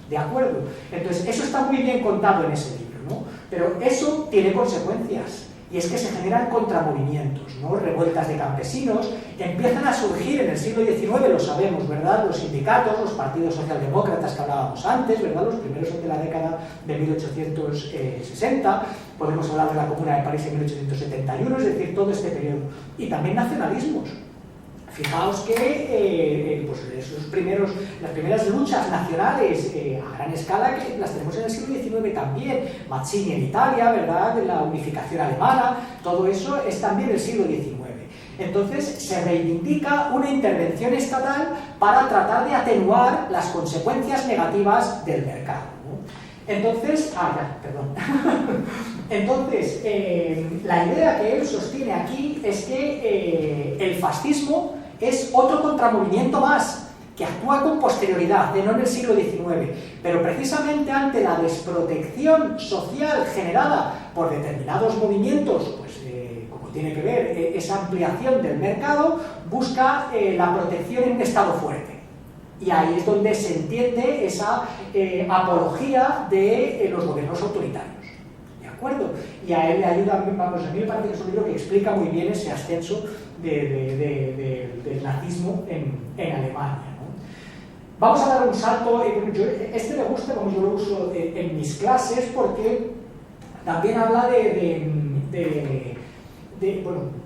¿De acuerdo? Entonces, eso está muy bien contado en ese libro, ¿no? Pero eso tiene consecuencias. Y es que se generan contramovimientos, ¿no? Revueltas de campesinos, empiezan a surgir en el siglo XIX, lo sabemos, ¿verdad? Los sindicatos, los partidos socialdemócratas que hablábamos antes, ¿verdad? Los primeros son de la década de 1860, podemos hablar de la Comuna de París en 1871, es decir, todo este periodo. Y también nacionalismos. Fijaos que pues las primeras luchas nacionales a gran escala que las tenemos en el siglo XIX también. Mazzini en Italia, ¿verdad? La unificación alemana, todo eso es también del siglo XIX. Entonces se reivindica una intervención estatal para tratar de atenuar las consecuencias negativas del mercado, ¿no? Entonces, Entonces, la idea que él sostiene aquí es que el fascismo es otro contramovimiento más que actúa con posterioridad, no en el siglo XIX, pero precisamente ante la desprotección social generada por determinados movimientos, pues como tiene que ver esa ampliación del mercado, busca la protección en un Estado fuerte. Y ahí es donde se entiende esa apología de los gobiernos autoritarios. ¿De acuerdo? Y a él le ayuda, vamos, a mí me parece que es un libro que explica muy bien ese ascenso del nazismo en Alemania, ¿no? Vamos a dar un salto, este me gusta, como yo lo uso en mis clases, porque también habla de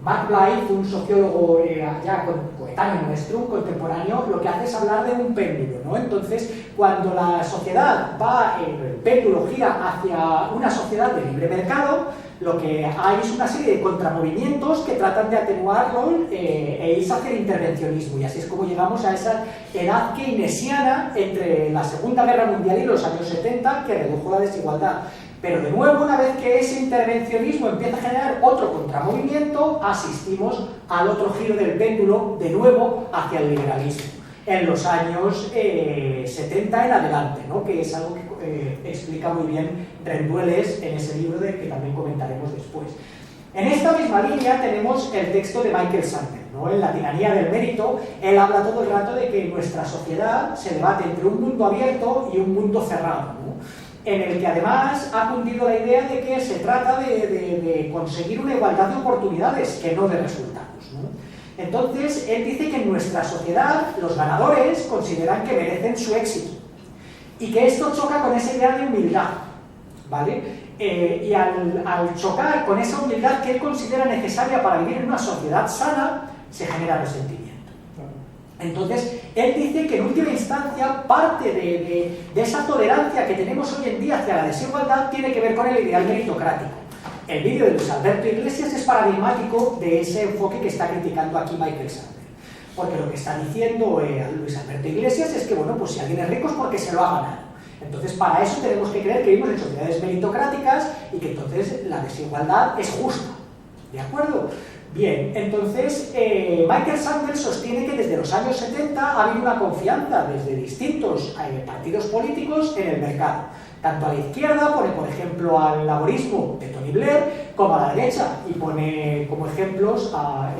Mark Blyth, un sociólogo ya coetáneo nuestro, un contemporáneo, lo que hace es hablar de un péndulo, ¿no? Entonces, cuando la sociedad el péndulo gira hacia una sociedad de libre mercado, lo que hay es una serie de contramovimientos que tratan de atenuarlo e irse hacia el intervencionismo, y así es como llegamos a esa edad keynesiana entre la Segunda Guerra Mundial y los años 70, que redujo la desigualdad. Pero de nuevo, una vez que ese intervencionismo empieza a generar otro contramovimiento, asistimos al otro giro del péndulo, de nuevo hacia el liberalismo, en los años 70 en adelante, ¿no? Que es algo que explica muy bien Rendueles en ese libro que también comentaremos después. En esta misma línea tenemos el texto de Michael Sandel, ¿no? En La tiranía del mérito, él habla todo el rato de que en nuestra sociedad se debate entre un mundo abierto y un mundo cerrado, ¿no? En el que además ha cundido la idea de que se trata de conseguir una igualdad de oportunidades, que no de resultados, ¿no? Entonces, él dice que en nuestra sociedad los ganadores consideran que merecen su éxito y que esto choca con esa idea de humildad, ¿vale? Y al chocar con esa humildad que él considera necesaria para vivir en una sociedad sana, se genera resentimiento. Entonces, él dice que en última instancia parte de esa tolerancia que tenemos hoy en día hacia la desigualdad tiene que ver con el ideal meritocrático. El vídeo de Luis Alberto Iglesias es paradigmático de ese enfoque que está criticando aquí Michael Sandel. Porque lo que está diciendo Luis Alberto Iglesias es que, bueno, pues si alguien es rico es porque se lo ha ganado. Entonces, para eso tenemos que creer que vivimos en sociedades meritocráticas y que entonces la desigualdad es justa. ¿De acuerdo? Bien, entonces Michael Sandel sostiene que desde los años 70 ha habido una confianza desde distintos partidos políticos en el mercado. Tanto a la izquierda pone, por ejemplo, al laborismo de Tony Blair, como a la derecha, y pone como ejemplos a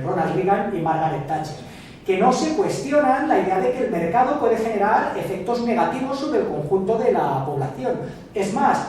Ronald Reagan y Margaret Thatcher, que no se cuestionan la idea de que el mercado puede generar efectos negativos sobre el conjunto de la población. Es más,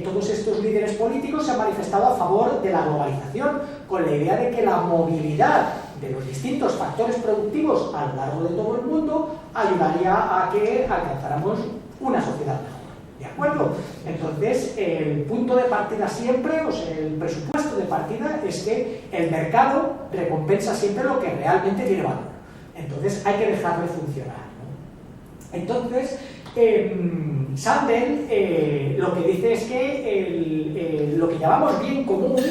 todos estos líderes políticos se han manifestado a favor de la globalización, con la idea de que la movilidad de los distintos factores productivos a lo largo de todo el mundo ayudaría a que alcanzáramos una sociedad mejor. ¿De acuerdo? Entonces, el punto de partida siempre, o sea, el presupuesto de partida es que el mercado recompensa siempre lo que realmente tiene valor. Entonces, hay que dejarlo funcionar, ¿no? Entonces, Sandel lo que dice es que lo que llamamos bien común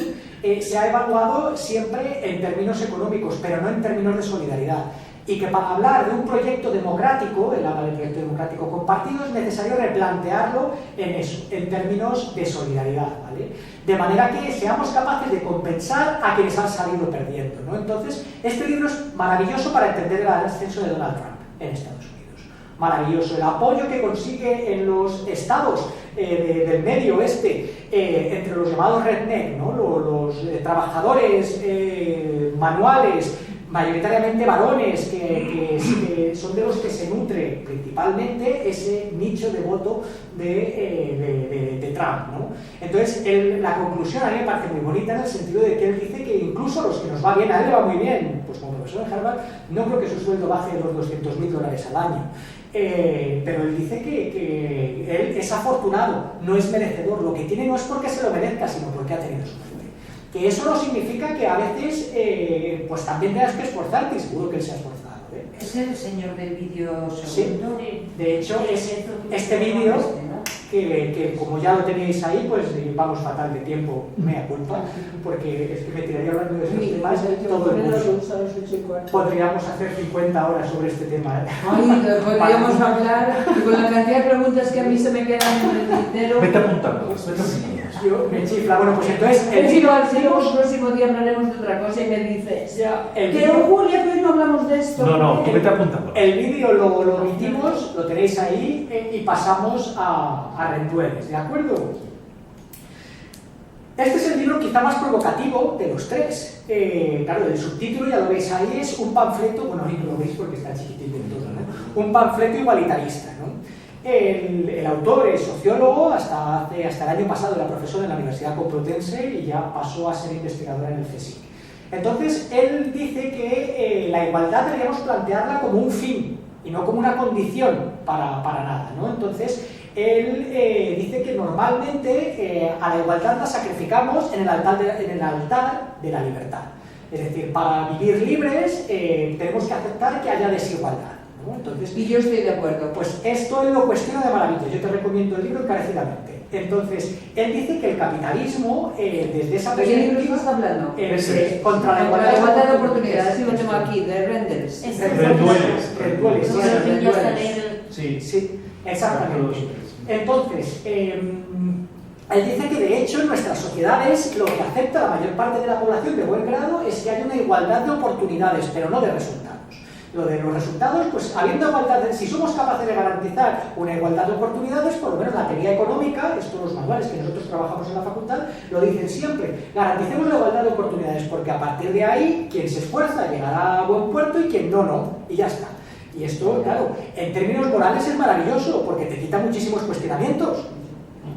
se ha evaluado siempre en términos económicos, pero no en términos de solidaridad. Y que para hablar de un proyecto democrático, el habla del proyecto democrático compartido, es necesario replantearlo en términos de solidaridad, ¿vale? De manera que seamos capaces de compensar a quienes han salido perdiendo, ¿no? Entonces, este libro es maravilloso para entender el ascenso de Donald Trump en Estados Unidos. Maravilloso. El apoyo que consigue en los estados del medio oeste, entre los llamados redneck, ¿no? Los trabajadores manuales, mayoritariamente varones, que son de los que se nutre principalmente ese nicho de voto de Trump, ¿no? Entonces, la conclusión a mí me parece muy bonita en el sentido de que él dice que incluso a los que nos va bien, a él le va muy bien, pues como profesor en Harvard, no creo que su sueldo baje de los $200.000 al año. Pero él dice que él es afortunado, no es merecedor. Lo que tiene no es porque se lo merezca, sino porque ha tenido suerte. Que eso no significa que a veces pues también tengas que esforzarte, y seguro que él se ha esforzado, ¿eh? ¿Es el señor del vídeo Sí, segundo? de hecho, este vídeo, que como ya lo tenéis ahí, pues vamos fatal de tiempo, mea culpa, porque es que me tiraría hablando de estos temas todo el mundo. Podríamos hacer 50 horas sobre este tema. Ay, podríamos hablar con la cantidad de preguntas que a mí se me quedan en el tintero. Vete apuntándolas, vete apuntándolas. Yo me chifla. Bueno, pues entonces el próximo día hablaremos de otra cosa y me dices, pero Julia, que hoy no hablamos de esto. No, tú vete apuntando. El vídeo lo omitimos, lo tenéis ahí, y pasamos a Rendueles, ¿de acuerdo? Este es el libro quizá más provocativo de los tres. Claro, el subtítulo ya lo veis ahí, es un panfleto, bueno, ahí no lo veis porque está chiquitito en todo, ¿no? Un panfleto igualitarista, ¿no? El autor es sociólogo, hasta el año pasado era profesor en la Universidad Complutense y ya pasó a ser investigador en el CSIC. Entonces, él dice que la igualdad deberíamos plantearla como un fin y no como una condición para nada, ¿no? Entonces, Él dice que normalmente a la igualdad la sacrificamos en el altar de la libertad. Es decir, para vivir libres tenemos que aceptar que haya desigualdad, ¿no? Entonces, Y yo estoy de acuerdo. pues esto él lo cuestiona de maravilla. Yo te recomiendo el libro encarecidamente. Entonces, él dice que el capitalismo, desde esa ¿De qué libro perspectiva, estás hablando? contra la Contra la igualdad de oportunidades, oportunidades. sí lo tengo aquí, de Renders. Rendueles, No sí, sé, Rendueles. ya hasta leer Sí, Sí, exactamente. Entonces, él dice que de hecho en nuestras sociedades lo que acepta la mayor parte de la población de buen grado es que haya una igualdad de oportunidades, pero no de resultados. Lo de los resultados, pues habiendo igualdad, si somos capaces de garantizar una igualdad de oportunidades, por lo menos la teoría económica, estos los manuales que nosotros trabajamos en la facultad, lo dicen siempre, garanticemos la igualdad de oportunidades, porque a partir de ahí, quien se esfuerza llegará a buen puerto y quien no, y ya está. Y esto, claro, en términos morales es maravilloso, porque te quita muchísimos cuestionamientos.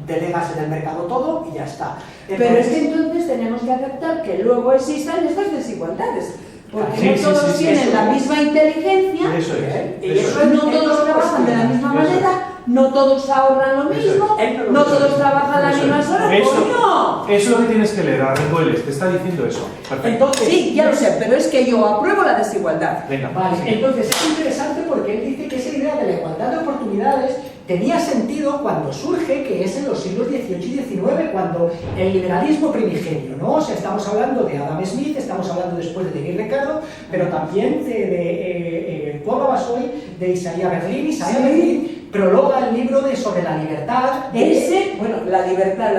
Delegas en el mercado todo y ya está. Pero es que entonces tenemos que aceptar que luego existan estas desigualdades. Porque Sí, no sí, todos sí, tienen eso la es. misma inteligencia, eso es. Y Eso eso es. no todos trabajan de la misma Eso es. manera, no todos ahorran lo Eso mismo, es. Él no lo no dice. todos trabajan las Eso mismas es. horas, Eso- ¡coño! Eso es lo que tienes que leer, a Rendueles, te está diciendo eso. Perfecto. Entonces, Sí, ya lo sé, pero es que yo apruebo la desigualdad. Venga. Vale, entonces es interesante porque él dice que esa idea de la igualdad de oportunidades tenía sentido cuando surge, que es en los siglos XVIII y XIX, cuando el liberalismo primigenio, ¿no? O sea, estamos hablando de Adam Smith, estamos hablando después de David Ricardo, pero también tú hablabas hoy de Isaiah Berlin. Isaiah Berlin prologa el libro sobre la libertad. Bueno, la libertad.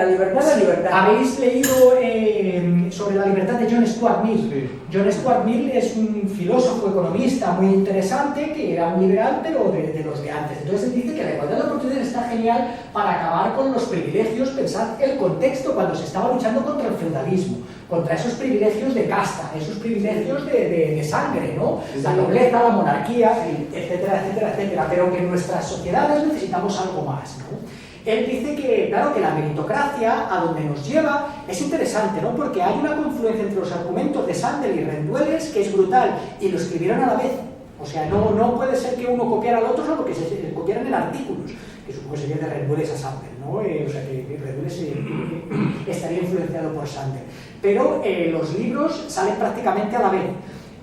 ¿Habéis leído sobre la libertad de John Stuart Mill? Sí. John Stuart Mill es un filósofo economista muy interesante que era un liberal, pero de los de antes. Entonces él dice que la igualdad de oportunidades está genial para acabar con los privilegios. Pensad el contexto cuando se estaba luchando contra el feudalismo, contra esos privilegios de casta, esos privilegios de sangre, ¿no? La nobleza, la monarquía, etcétera, etcétera, etcétera. Pero que en nuestras sociedades necesitamos algo más, ¿no? Él dice que, claro, que la meritocracia, a donde nos lleva, es interesante, ¿no? Porque hay una confluencia entre los argumentos de Sandel y Rendueles que es brutal, y lo escribieron a la vez. O sea, no puede ser que uno copiara al otro, solo que se copiaran en artículos, que supongo que sería de Rendules a Sandel, ¿no? O sea, que Rendules estaría influenciado por Sandel. Pero los libros salen prácticamente a la vez.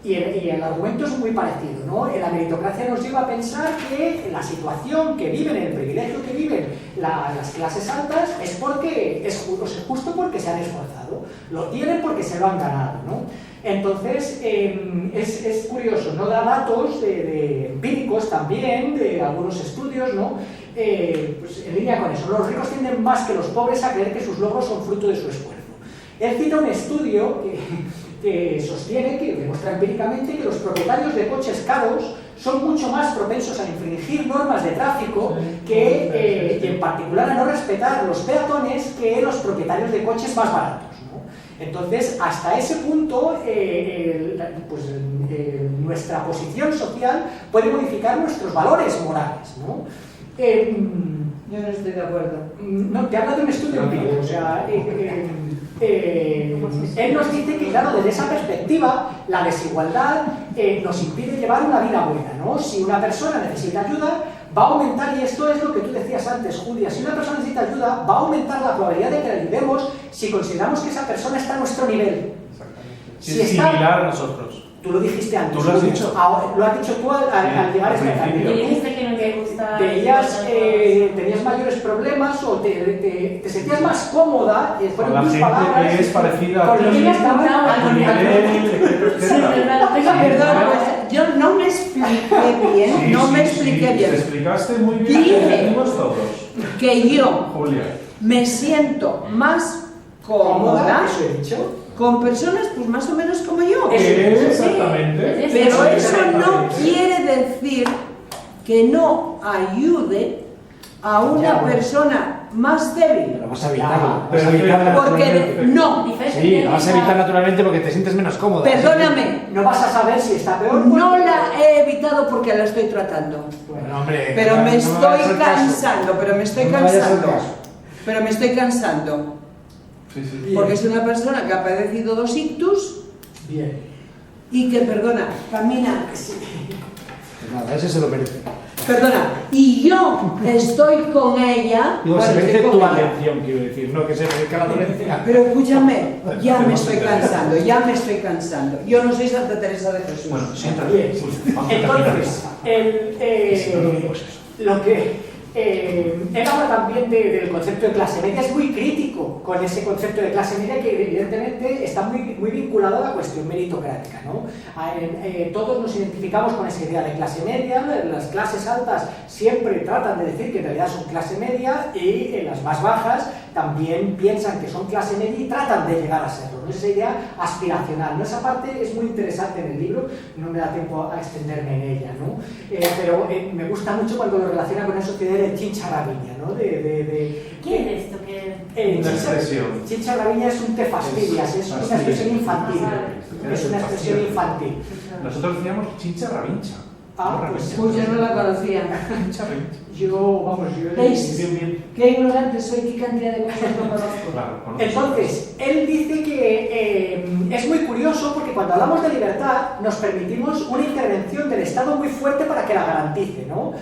Y el argumento es muy parecido, ¿no? La meritocracia nos lleva a pensar que la situación que viven, el privilegio que viven las clases altas es porque es justo porque se han esforzado, lo tienen porque se lo han ganado, ¿no? Entonces, es curioso, ¿no? Da datos de empíricos también, de algunos estudios, ¿no? Pues en línea con eso, los ricos tienden más que los pobres a creer que sus logros son fruto de su esfuerzo. Él cita un estudio que sostiene, que demuestra empíricamente que los propietarios de coches caros son mucho más propensos a infringir normas de tráfico que, y en particular a no respetar los peatones que los propietarios de coches más baratos, ¿no? Entonces, hasta ese punto, nuestra posición social puede modificar nuestros valores morales, ¿no? Yo no estoy de acuerdo. No, te habla de un estudio empírico, o sea, él nos dice que, claro, desde esa perspectiva, la desigualdad nos impide llevar una vida buena, ¿no? Si una persona necesita ayuda, va a aumentar, y esto es lo que tú decías antes, Julia, si una persona necesita ayuda, va a aumentar la probabilidad de que la ayudemos si consideramos que esa persona está a nuestro nivel. Si es similar a nosotros. Tú lo dijiste antes. ¿Tú lo has dicho? Lo has dicho tú al llegar a esta tarde. Y dijiste que no te gusta... Tenías mayores problemas o te sentías más cómoda, Con fueron la tus gente palabras, que es parecida a con ti, los que estaban a tu nivel, etcétera, Sí, etcétera. verdad, tengo Perdón, pues, yo no me expliqué bien, Sí, no sí, me sí, expliqué Te bien. explicaste muy bien, Dije. lo entendimos todos. Que yo Julia. me siento más cómoda eso he dicho. con personas pues más o menos como yo. Exactamente. Pero eso no quiere decir que no ayude a una persona más débil. Lo vas a evitarlo. Pero Vas a evitarlo Porque naturalmente. no, Sí, lo vas a evitar naturalmente porque te sientes menos cómodo. perdóname, No vas a saber si está peor. no la he evitado porque la estoy tratando. Bueno, hombre, Pero no me vayas estoy al caso. cansando, pero me estoy No vayas al cansando. caso. Pero me estoy cansando. Sí, sí. Bien. Porque es una persona que ha padecido 2 ictus Bien. y que, perdona, camina. Pues nada, ese se lo merece. Perdona, y yo estoy con ella. Digo, bueno, se merece estoy tu con ella. atención, quiero decir, no que se merezca la dolencia. Pero escúchame, ya me estoy cansando. Yo no soy Santa Teresa de Jesús. Bueno, siéntate. Bien. Vamos a Entonces, lo que él habla también del concepto de clase media, es muy crítico con ese concepto de clase media que evidentemente está muy vinculado a la cuestión meritocrática, ¿no? Todos nos identificamos con esa idea de clase media, las clases altas siempre tratan de decir que en realidad son clase media y las más bajas también piensan que son clase media y tratan de llegar a serlo, ¿no? Esa idea aspiracional, ¿no? Esa parte es muy interesante en el libro, no me da tiempo a extenderme en ella, ¿no? Pero me gusta mucho cuando lo relaciona con eso que de chincharrabiña, ¿no? ¿Qué es esto? Una expresión. Chincharrabiña es un te fastidias, es una expresión infantil, es una expresión infantil. Nosotros decíamos chincha rabincha. Ah, pues Pues yo no la conocía. yo ¿Veis? Bien. Qué ignorante soy, qué cantidad de cosas no conozco. Claro, conoces. Entonces, él dice que es muy curioso porque cuando hablamos de libertad nos permitimos una intervención del Estado muy fuerte para que la garantice, ¿no?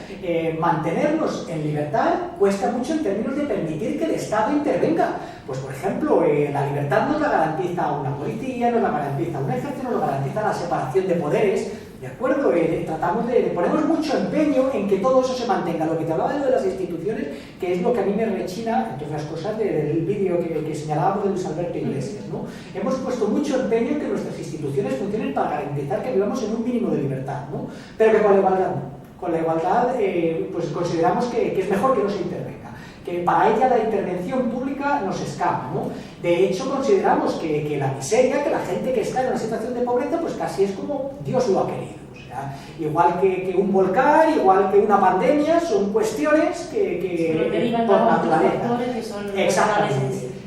Mantenernos en libertad cuesta mucho en términos de permitir que el Estado intervenga. Pues, por ejemplo, la libertad nos la garantiza una policía, nos la garantiza un ejército, nos la garantiza la separación de poderes. ¿De acuerdo? Ponemos mucho empeño en que todo eso se mantenga. Lo que te hablaba de las instituciones, que es lo que a mí me rechina, entre otras cosas, del vídeo que señalábamos de Luis Alberto Iglesias, ¿no? Hemos puesto mucho empeño en que nuestras instituciones funcionen para garantizar que vivamos en un mínimo de libertad, ¿no? Pero que con la igualdad no. Con la igualdad, pues consideramos que es mejor que no se intervenga. Que para ella la intervención pública nos escapa, ¿no? De hecho, consideramos que la miseria, que la gente que está en una situación de pobreza, pues casi es como Dios lo ha querido. O sea, igual que un volcán, igual que una pandemia, son cuestiones que por naturaleza.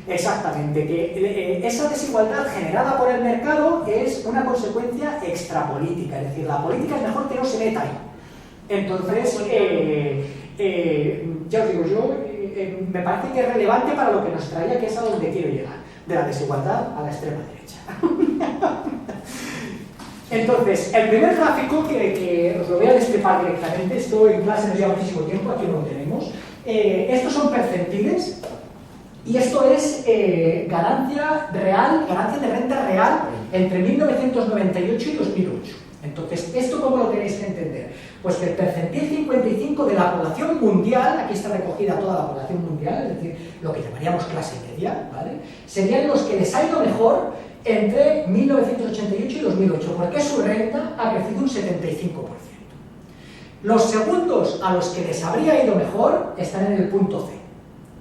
Exactamente, que esa desigualdad generada por el mercado es una consecuencia extrapolítica, es decir, la política es mejor que no se meta ahí. Entonces, ya os digo, me parece que es relevante para lo que nos traía, que es a donde quiero llegar, de la desigualdad a la extrema derecha. Entonces, el primer gráfico que os lo voy a destripar directamente, esto en clase nos lleva muchísimo tiempo, aquí no lo tenemos. Estos son percentiles y esto es ganancia real, ganancia de renta real entre 1998 y 2008. Entonces, ¿esto cómo lo tenéis que entender? Pues que el percentil 55 de la población mundial, aquí está recogida toda la población mundial, es decir, lo que llamaríamos clase media, ¿vale? Serían los que les ha ido mejor entre 1988 y 2008, porque su renta ha crecido un 75%. Los segundos a los que les habría ido mejor están en el punto C,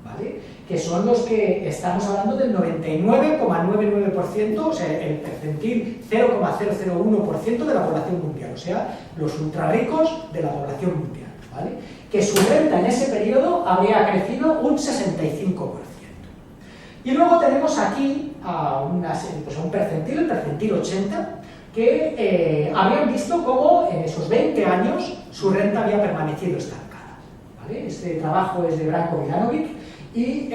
¿vale? Que son los que estamos hablando del 99,99%, o sea, el percentil 0,001% de la población mundial, o sea, los ultrarricos de la población mundial, ¿vale? Que su renta en ese periodo habría crecido un 65%. Y luego tenemos aquí a un percentil, el percentil 80, que habían visto cómo en esos 20 años su renta había permanecido estancada, ¿vale? Este trabajo es de Branko Milanovic, y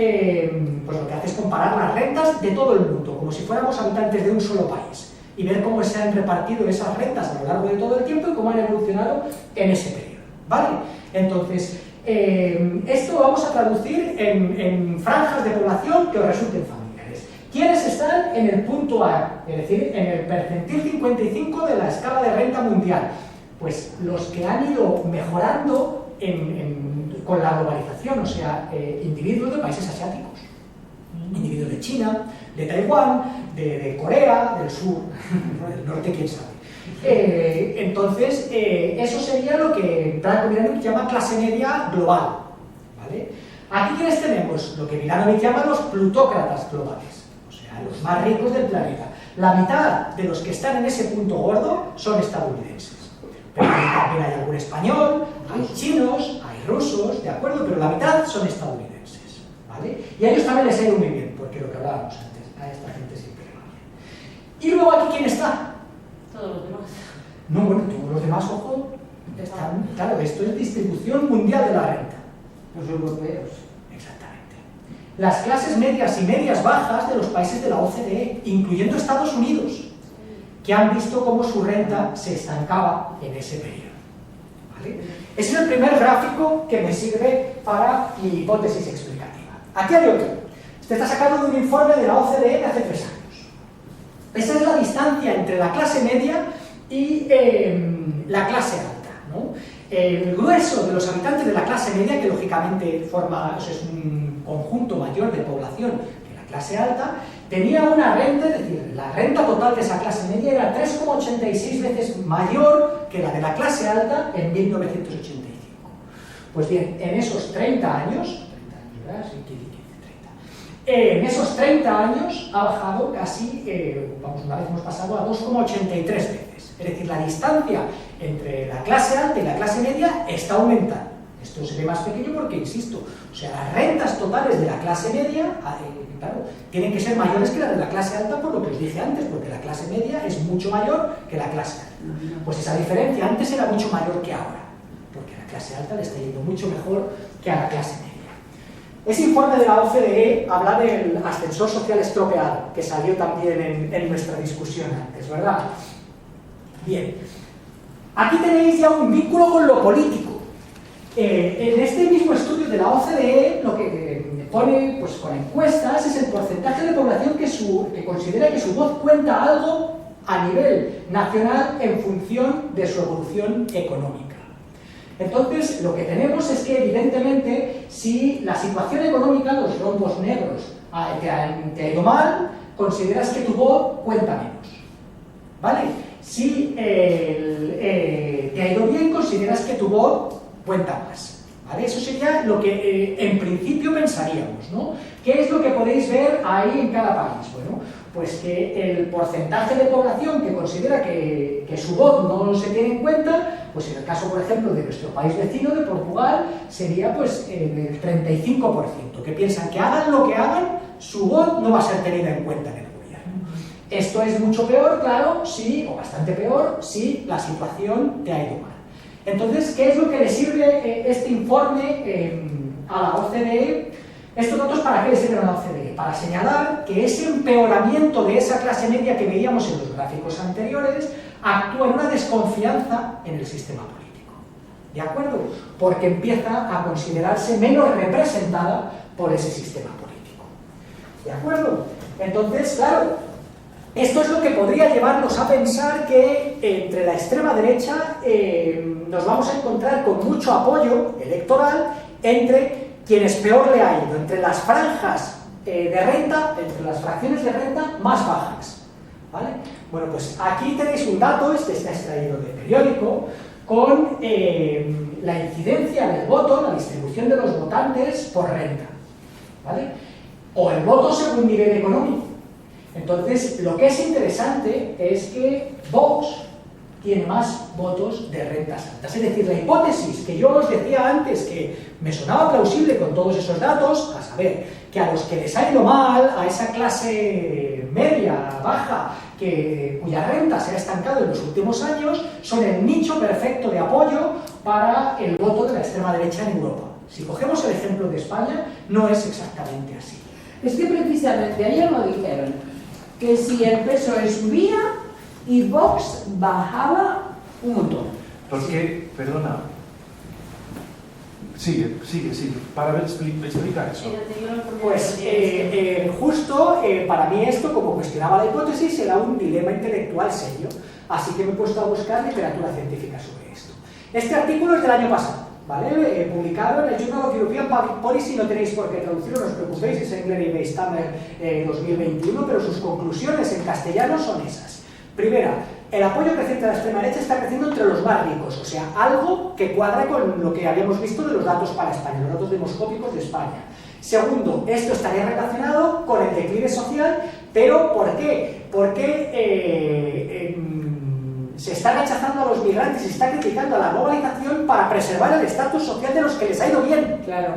pues lo que hace es comparar las rentas de todo el mundo, como si fuéramos habitantes de un solo país, y ver cómo se han repartido esas rentas a lo largo de todo el tiempo y cómo han evolucionado en ese periodo, ¿vale? Entonces, esto lo vamos a traducir en franjas de población que os resulten familiares. ¿Quiénes están en el punto A? Es decir, en el percentil 55 de la escala de renta mundial. Pues los que han ido mejorando con la globalización, o sea, individuos de países asiáticos, individuos de China, de Taiwán, de Corea, del sur, del norte, quién sabe. Entonces, eso sería lo que Branko Milanovic llama clase media global, ¿vale? Aquí quienes tenemos lo que Milanovic llama los plutócratas globales, o sea, los más ricos del planeta. La mitad de los que están en ese punto gordo son estadounidenses. Pero también hay algún español, hay chinos, hay rusos, ¿de acuerdo? Pero la mitad son estadounidenses, ¿vale? Y a ellos también les ha ido muy bien, porque lo que hablábamos antes, a esta gente siempre le va bien. Y luego aquí, ¿quién está? Todos los demás. No, bueno, todos los demás, ojo, están, claro, esto es distribución mundial de la renta. Los europeos. Exactamente. Las clases medias y medias bajas de los países de la OCDE, incluyendo Estados Unidos, que han visto cómo su renta se estancaba en ese periodo, ¿vale? Ese es el primer gráfico que me sirve para mi hipótesis explicativa. Aquí hay otro. Este está sacado de un informe de la OCDE de hace 3 años. Esa es la distancia entre la clase media y la clase alta, ¿no? El grueso de los habitantes de la clase media, que lógicamente forma, o sea, es un conjunto mayor de población que la clase alta, tenía una renta, es decir, la renta total de esa clase media era 3,86 veces mayor que la de la clase alta en 1985. Pues bien, en esos 30 años, en esos 30 años ha bajado casi, una vez hemos pasado a 2,83 veces. Es decir, la distancia entre la clase alta y la clase media está aumentando. Esto se ve más pequeño porque, insisto, o sea, las rentas totales de la clase media, claro, tienen que ser mayores que las de la clase alta, por lo que os dije antes, porque la clase media es mucho mayor que la clase alta. Pues esa diferencia antes era mucho mayor que ahora, porque a la clase alta le está yendo mucho mejor que a la clase media. Ese informe de la OCDE habla del ascensor social estropeado, que salió también en nuestra discusión antes, ¿verdad? Bien, aquí tenéis ya un vínculo con lo político. En este mismo estudio de la OCDE, lo que pone pues, con encuestas es el porcentaje de población que considera que su voz cuenta algo a nivel nacional en función de su evolución económica. Entonces, lo que tenemos es que, evidentemente, si la situación económica, los rombos negros, te ha ido mal, consideras que tu voz cuenta menos, ¿vale? Si te ha ido bien, consideras que tu voz cuenta más, ¿vale? Eso sería lo que en principio pensaríamos, ¿no? ¿Qué es lo que podéis ver ahí en cada país? Bueno, pues que el porcentaje de población que considera que su voz no se tiene en cuenta, pues en el caso, por ejemplo, de nuestro país vecino, de Portugal, sería pues el 35%, que piensan que hagan lo que hagan, su voz no va a ser tenida en cuenta en el gobierno. Esto es mucho peor, claro, o bastante peor, si la situación te ha ido mal. Entonces, ¿qué es lo que le sirve este informe a la OCDE? ¿Estos datos para qué le sirven a la OCDE? Para señalar que ese empeoramiento de esa clase media que veíamos en los gráficos anteriores actúa en una desconfianza en el sistema político. ¿De acuerdo? Porque empieza a considerarse menos representada por ese sistema político. ¿De acuerdo? Entonces, claro, esto es lo que podría llevarnos a pensar que entre la extrema derecha nos vamos a encontrar con mucho apoyo electoral entre quienes peor le ha ido, entre las franjas de renta, entre las fracciones de renta más bajas, ¿vale? Bueno, pues aquí tenéis un dato, este está extraído de periódico, con la incidencia del voto, la distribución de los votantes por renta, ¿vale? O el voto según nivel económico. Entonces, lo que es interesante es que Vox tiene más votos de rentas altas. Es decir, la hipótesis que yo os decía antes, que me sonaba plausible con todos esos datos, a saber, que a los que les ha ido mal, a esa clase media, baja, cuya renta se ha estancado en los últimos años, son el nicho perfecto de apoyo para el voto de la extrema derecha en Europa. Si cogemos el ejemplo de España, no es exactamente así. Es que precisamente ayer lo dijeron, que si el PSOE subía y Vox bajaba un montón. Porque, perdona, sigue, para ver, explica eso. Pues justo para mí esto, como cuestionaba la hipótesis, era un dilema intelectual serio, así que me he puesto a buscar literatura científica sobre esto. Este artículo es del año pasado, ¿vale? Publicado en el Journal of European Public Policy, no tenéis por qué traducirlo, no os preocupéis, es Engler y Beistammer 2021, pero sus conclusiones en castellano son esas. Primera, el apoyo creciente a la extrema derecha está creciendo entre los más ricos, o sea, algo que cuadra con lo que habíamos visto de los datos para España, los datos demoscópicos de España. Segundo, esto estaría relacionado con el declive social, pero ¿por qué? Porque se está rechazando a los migrantes y se está criticando a la globalización para preservar el estatus social de los que les ha ido bien. Claro.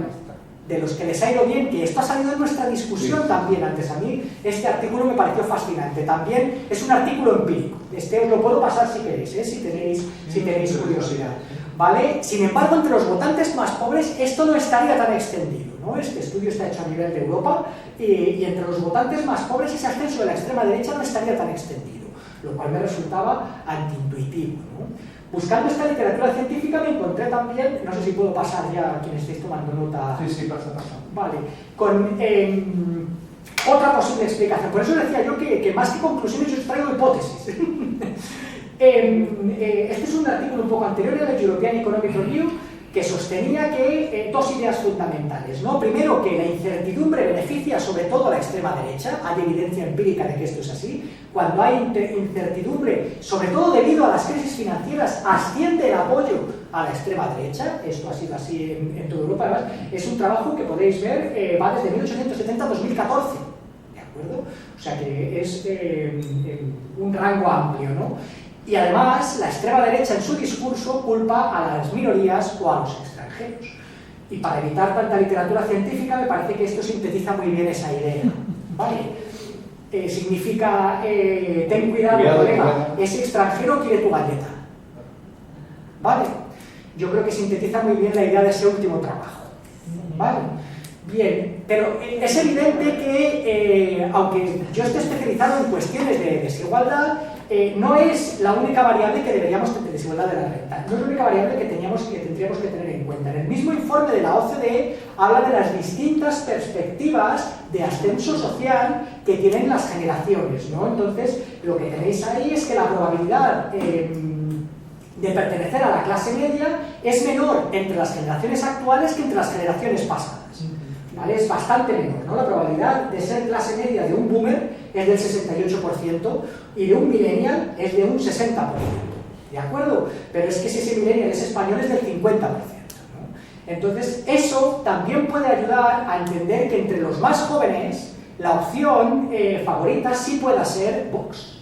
De los que les ha ido bien, que esto ha salido en nuestra discusión también antes. A mí este artículo me pareció fascinante. También es un artículo empírico. Este os lo puedo pasar si queréis, si tenéis curiosidad. ¿Vale? Sin embargo, entre los votantes más pobres esto no estaría tan extendido, ¿no? Este estudio está hecho a nivel de Europa y entre los votantes más pobres ese ascenso de la extrema derecha no estaría tan extendido. lo cual me resultaba antiintuitivo, ¿no? Buscando esta literatura científica me encontré también, no sé si puedo pasar ya a quienes estéis tomando nota. Sí, pasa. Vale, con otra posible explicación. Por eso decía yo que más que conclusiones yo os traigo hipótesis. Este es un artículo un poco anterior al European Economic Review que sostenía que dos ideas fundamentales, ¿no? Primero, que la incertidumbre beneficia sobre todo a la extrema derecha, hay evidencia empírica de que esto es así. Cuando hay incertidumbre, sobre todo debido a las crisis financieras, asciende el apoyo a la extrema derecha. Esto ha sido así en toda Europa. Además, es un trabajo que podéis ver, va desde 1870 a 2014, ¿de acuerdo? O sea que es un rango amplio, ¿no? Y además, la extrema derecha en su discurso culpa a las minorías o a los extranjeros. Y para evitar tanta literatura científica, me parece que esto sintetiza muy bien esa idea. ¿Vale? Significa, ten cuidado, colega, ese extranjero quiere tu galleta. ¿Vale? Yo creo que sintetiza muy bien la idea de ese último trabajo. ¿Vale? Bien, pero es evidente que, aunque yo esté especializado en cuestiones de desigualdad, no es la única variable que deberíamos tener, desigualdad de la renta, no es la única variable que tendríamos que tener en cuenta. En el mismo informe de la OCDE habla de las distintas perspectivas de ascenso social que tienen las generaciones, ¿no? Entonces, lo que tenéis ahí es que la probabilidad de pertenecer a la clase media es menor entre las generaciones actuales que entre las generaciones pasadas. ¿Vale? Es bastante menor, ¿no? La probabilidad de ser clase media de un boomer es del 68% y de un millennial es de un 60%, ¿de acuerdo? Pero es que si ese millennial es español es del 50%, ¿no? Entonces, eso también puede ayudar a entender que entre los más jóvenes la opción favorita sí pueda ser Vox,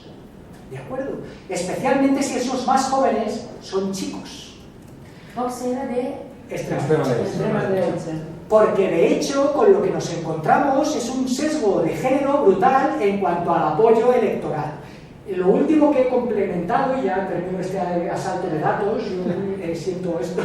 ¿de acuerdo? Especialmente si esos más jóvenes son chicos. Vox era de extrema derecha. Porque de hecho con lo que nos encontramos es un sesgo de género brutal en cuanto al apoyo electoral. Lo último que he complementado, y ya termino este asalto de datos, yo siento esto,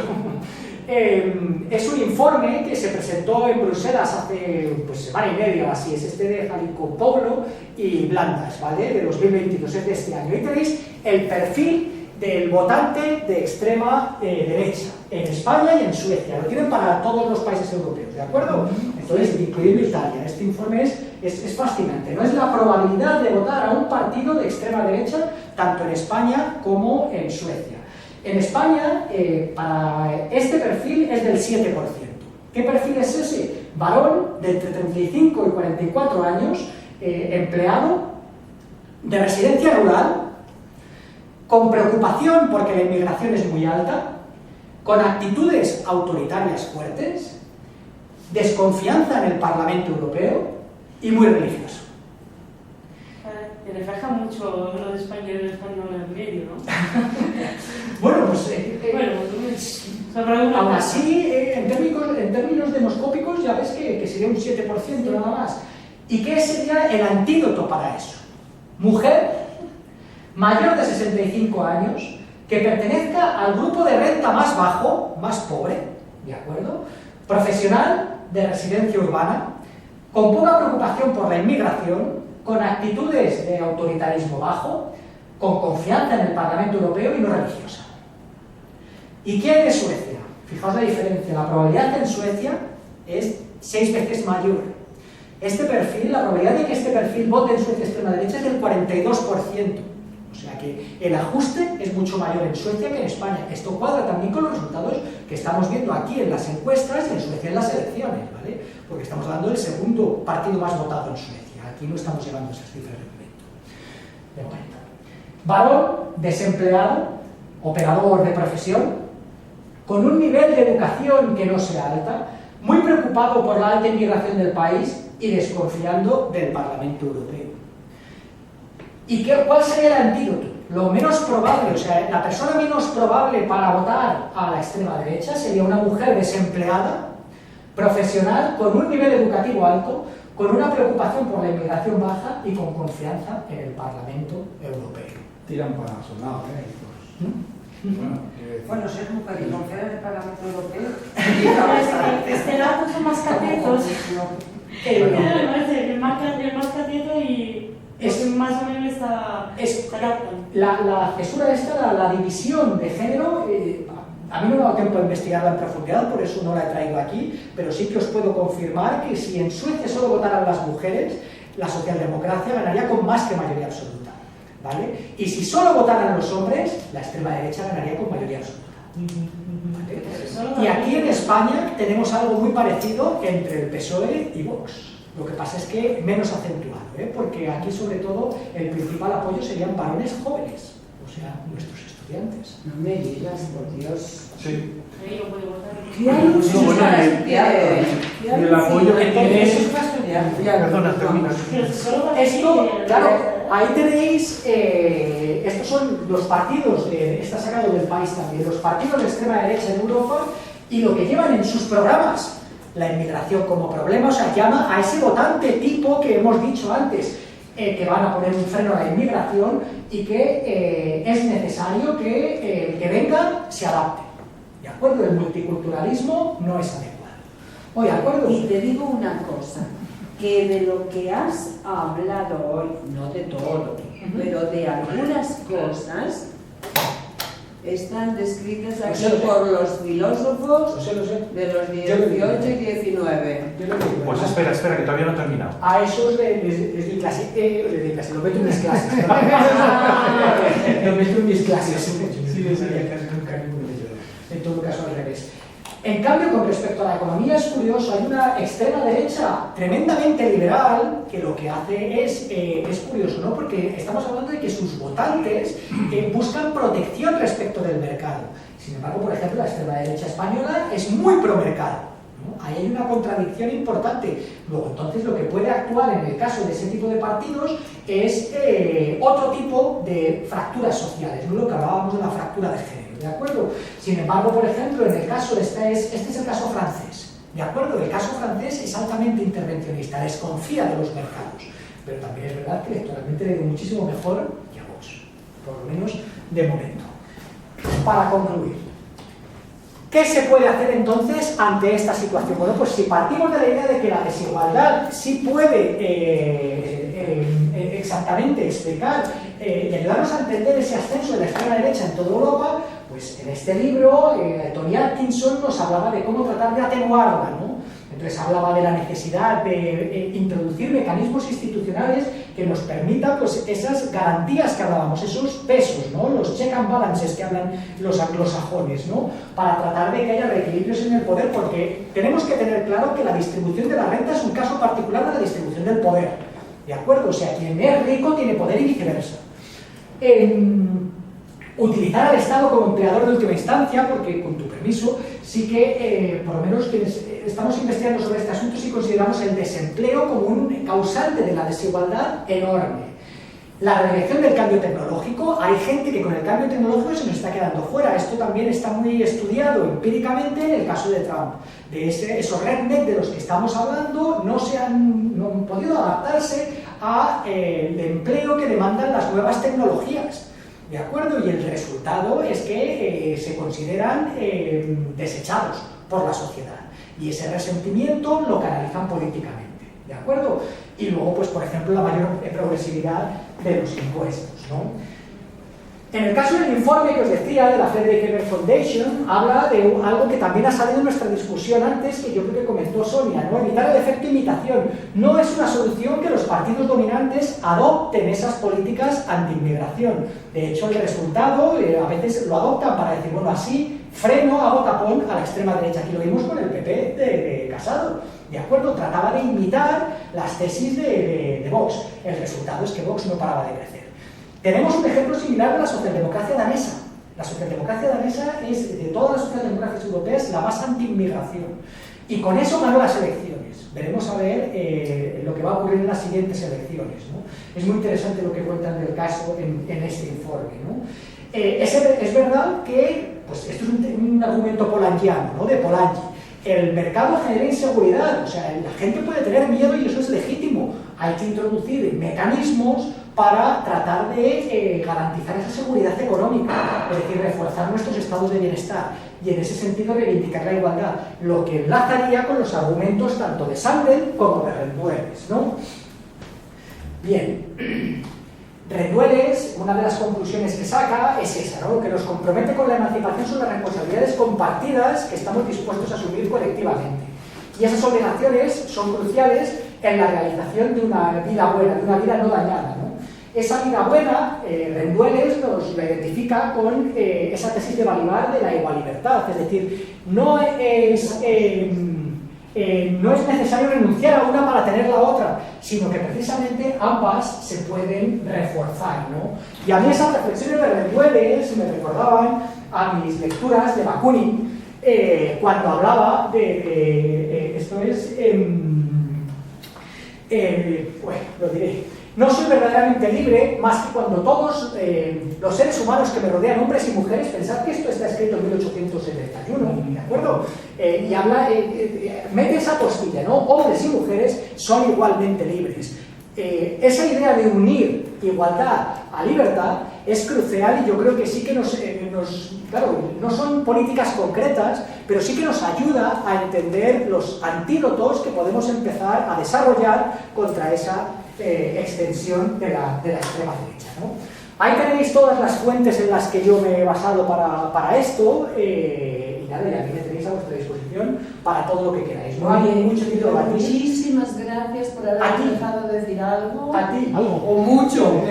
es un informe que se presentó en Bruselas hace semana y media o así, es este de Jalikopoulos y Blandas, ¿vale? De 2022, es de este año. Ahí tenéis el perfil del votante de extrema derecha, en España y en Suecia. Lo tienen para todos los países europeos, ¿de acuerdo? Entonces, incluyendo Italia. Este informe es fascinante, ¿no? Es la probabilidad de votar a un partido de extrema derecha, tanto en España como en Suecia. En España, para este perfil es del 7%. ¿Qué perfil es ese? Varón de entre 35 y 44 años, empleado, de residencia rural, con preocupación porque la inmigración es muy alta, con actitudes autoritarias fuertes, desconfianza en el Parlamento Europeo y muy religioso. Te refleja mucho lo de español en medio, ¿no? Bueno, pues bueno, aún así, en términos demoscópicos, ya ves que sería un 7% nada más. ¿Y qué sería el antídoto para eso? Mujer mayor de 65 años, que pertenezca al grupo de renta más bajo, más pobre, ¿de acuerdo? Profesional de residencia urbana, con poca preocupación por la inmigración, con actitudes de autoritarismo bajo, con confianza en el Parlamento Europeo y no religiosa. ¿Y qué hay de Suecia? Fijaos la diferencia, la probabilidad en Suecia es 6 veces mayor. Este perfil, la probabilidad de que este perfil vote en Suecia extrema derecha es del 42%. O sea que el ajuste es mucho mayor en Suecia que en España. Esto cuadra también con los resultados que estamos viendo aquí en las encuestas y en Suecia en las elecciones, ¿vale? Porque estamos hablando del segundo partido más votado en Suecia. Aquí no estamos llegando a esas cifras de momento. Varón, desempleado, operador de profesión, con un nivel de educación que no sea alta, muy preocupado por la alta inmigración del país y desconfiando del Parlamento Europeo. ¿Y cuál sería el antídoto? Lo menos probable, o sea, la persona menos probable para votar a la extrema derecha sería una mujer desempleada, profesional, con un nivel educativo alto, con una preocupación por la inmigración baja y con confianza en el Parlamento Europeo. Tiran para su lado, Bueno, si es mujer y confiar en el Parlamento Europeo... Este lado son más catetos. El más cateto y... Es más o menos se adaptan. La cesura esta, la división de género, a mí no me ha dado tiempo de investigarla en profundidad, por eso no la he traído aquí, pero sí que os puedo confirmar que si en Suecia solo votaran las mujeres, la socialdemocracia ganaría con más que mayoría absoluta, ¿vale? Y si solo votaran los hombres, la extrema derecha ganaría con mayoría absoluta. ¿Vale? Y aquí en España tenemos algo muy parecido entre el PSOE y Vox. Lo que pasa es que menos acentuado, porque aquí sobre todo el principal apoyo serían varones jóvenes, o sea, nuestros estudiantes. No me digas, por Dios. Sí. Ahí no puede votar. ¿Qué anuncios bueno, para el- estudiar? y el apoyo que tiene- Eso es para estudiar. Perdona, termina. Pero solo para Esto, sí, claro, ahí tenéis, estos son los partidos, está sacado del país también, los partidos de extrema derecha en Europa y lo que llevan en sus programas, la inmigración como problema, o sea, llama a ese votante tipo que hemos dicho antes, que van a poner un freno a la inmigración y que es necesario que el que venga se adapte. ¿De acuerdo? El multiculturalismo no es adecuado. ¿De acuerdo? Y te digo una cosa, que de lo que has hablado hoy, no de todo, pero de algunas cosas, están descritas aquí Lo sé. por los filósofos Lo sé. de los Yo lo digo. 18 y 19. Yo lo digo, Pues además, espera, que todavía no he terminado. a esos les di clase, lo meto en mis clases. Lo meto en mis clases. Sí, casi nunca ninguno de ellos. En todo caso, al revés. En cambio, con respecto a la economía, es curioso, hay una extrema derecha tremendamente liberal que lo que hace es curioso, ¿no? Porque estamos hablando de que sus votantes buscan protección respecto del mercado. Sin embargo, por ejemplo, la extrema derecha española es muy pro mercado, ¿no? Ahí hay una contradicción importante. Luego, entonces, lo que puede actuar en el caso de ese tipo de partidos es otro tipo de fracturas sociales, no lo que hablábamos de la fractura de género. ¿De acuerdo? Sin embargo, por ejemplo, en el caso de este es el caso francés, ¿de acuerdo? El caso francés es altamente intervencionista, desconfía de los mercados, pero también es verdad que electoralmente le ha ido muchísimo mejor que a Vox, por lo menos de momento. Para concluir, ¿qué se puede hacer entonces ante esta situación? Bueno, pues si partimos de la idea de que la desigualdad sí puede exactamente explicar y ayudarnos a entender ese ascenso de la extrema derecha en toda Europa, pues en este libro Tony Atkinson nos hablaba de cómo tratar de atenuarla, ¿no? Entonces hablaba de la necesidad de introducir mecanismos institucionales que nos permitan pues, esas garantías que hablábamos, esos pesos, ¿no? Los check and balances que hablan los anglosajones, ¿no? Para tratar de que haya reequilibrios en el poder, porque tenemos que tener claro que la distribución de la renta es un caso particular de la distribución del poder, ¿de acuerdo? O sea, quien es rico tiene poder y viceversa. Utilizar al Estado como empleador de última instancia, porque con tu permiso, sí que por lo menos quienes estamos investigando sobre este asunto sí consideramos el desempleo como un causante de la desigualdad enorme. La reelección del cambio tecnológico, hay gente que con el cambio tecnológico se nos está quedando fuera. Esto también está muy estudiado empíricamente en el caso de Trump. De esos redneck de los que estamos hablando no han podido adaptarse al empleo que demandan las nuevas tecnologías. ¿De acuerdo? Y el resultado es que se consideran desechados por la sociedad. Y ese resentimiento lo canalizan políticamente. ¿De acuerdo? Y luego, pues, por ejemplo, la mayor progresividad de los impuestos, ¿no? En el caso del informe que os decía de la Frederick Ebert Foundation, habla de algo que también ha salido en nuestra discusión antes, que yo creo que comentó Sonia, ¿no? Evitar el efecto imitación. No es una solución que los partidos dominantes adopten esas políticas anti-inmigración. De hecho, el resultado a veces lo adoptan para decir, bueno, así freno, hago tapón a la extrema derecha. Aquí lo vimos con el PP de Casado. ¿De acuerdo? Trataba de imitar las tesis de Vox. El resultado es que Vox no paraba de crecer. Tenemos un ejemplo similar de la socialdemocracia danesa. La socialdemocracia danesa es, de todas las socialdemocracias europeas, la más anti-inmigración. Y con eso ganó las elecciones. Veremos a ver lo que va a ocurrir en las siguientes elecciones, ¿no? Es muy interesante lo que cuentan del caso en este informe, ¿no? Es verdad que, pues esto es un argumento polanyiano, ¿no? De Polanyi. El mercado genera inseguridad, o sea, la gente puede tener miedo y eso es legítimo. Hay que introducir mecanismos para tratar de garantizar esa seguridad económica, es decir, reforzar nuestros estados de bienestar y en ese sentido reivindicar la igualdad, lo que enlazaría con los argumentos tanto de Sandel como de Rendueles, ¿no? Bien, Rendueles, una de las conclusiones que saca es esa, ¿no? Que nos compromete con la emancipación son las responsabilidades compartidas que estamos dispuestos a asumir colectivamente. Y esas obligaciones son cruciales en la realización de una vida buena, de una vida no dañada, ¿no? Esa vida buena, Rendueles nos la identifica con esa tesis de Balibar de la igual libertad, es decir, no es necesario renunciar a una para tener la otra, sino que precisamente ambas se pueden reforzar, ¿no? Y a mí esas reflexiones de Rendueles me recordaban a mis lecturas de Bakunin, cuando hablaba esto es, bueno, lo diré. No soy verdaderamente libre más que cuando todos los seres humanos que me rodean, hombres y mujeres, pensad que esto está escrito en 1871, ¿de acuerdo? Y habla, mete esa postilla, ¿no? Hombres y mujeres son igualmente libres. Esa idea de unir igualdad a libertad es crucial y yo creo que sí que claro, no son políticas concretas, pero sí que nos ayuda a entender los antídotos que podemos empezar a desarrollar contra esa extensión de la extrema derecha, ¿no? Ahí tenéis todas las fuentes en las que yo me he basado para esto, y nada, y aquí me tenéis a vuestra disposición para todo lo que queráis. No hay mucho que debatir. Muchísimas gracias por haberme dejado decir algo. A ti. ¿Algo? O mucho.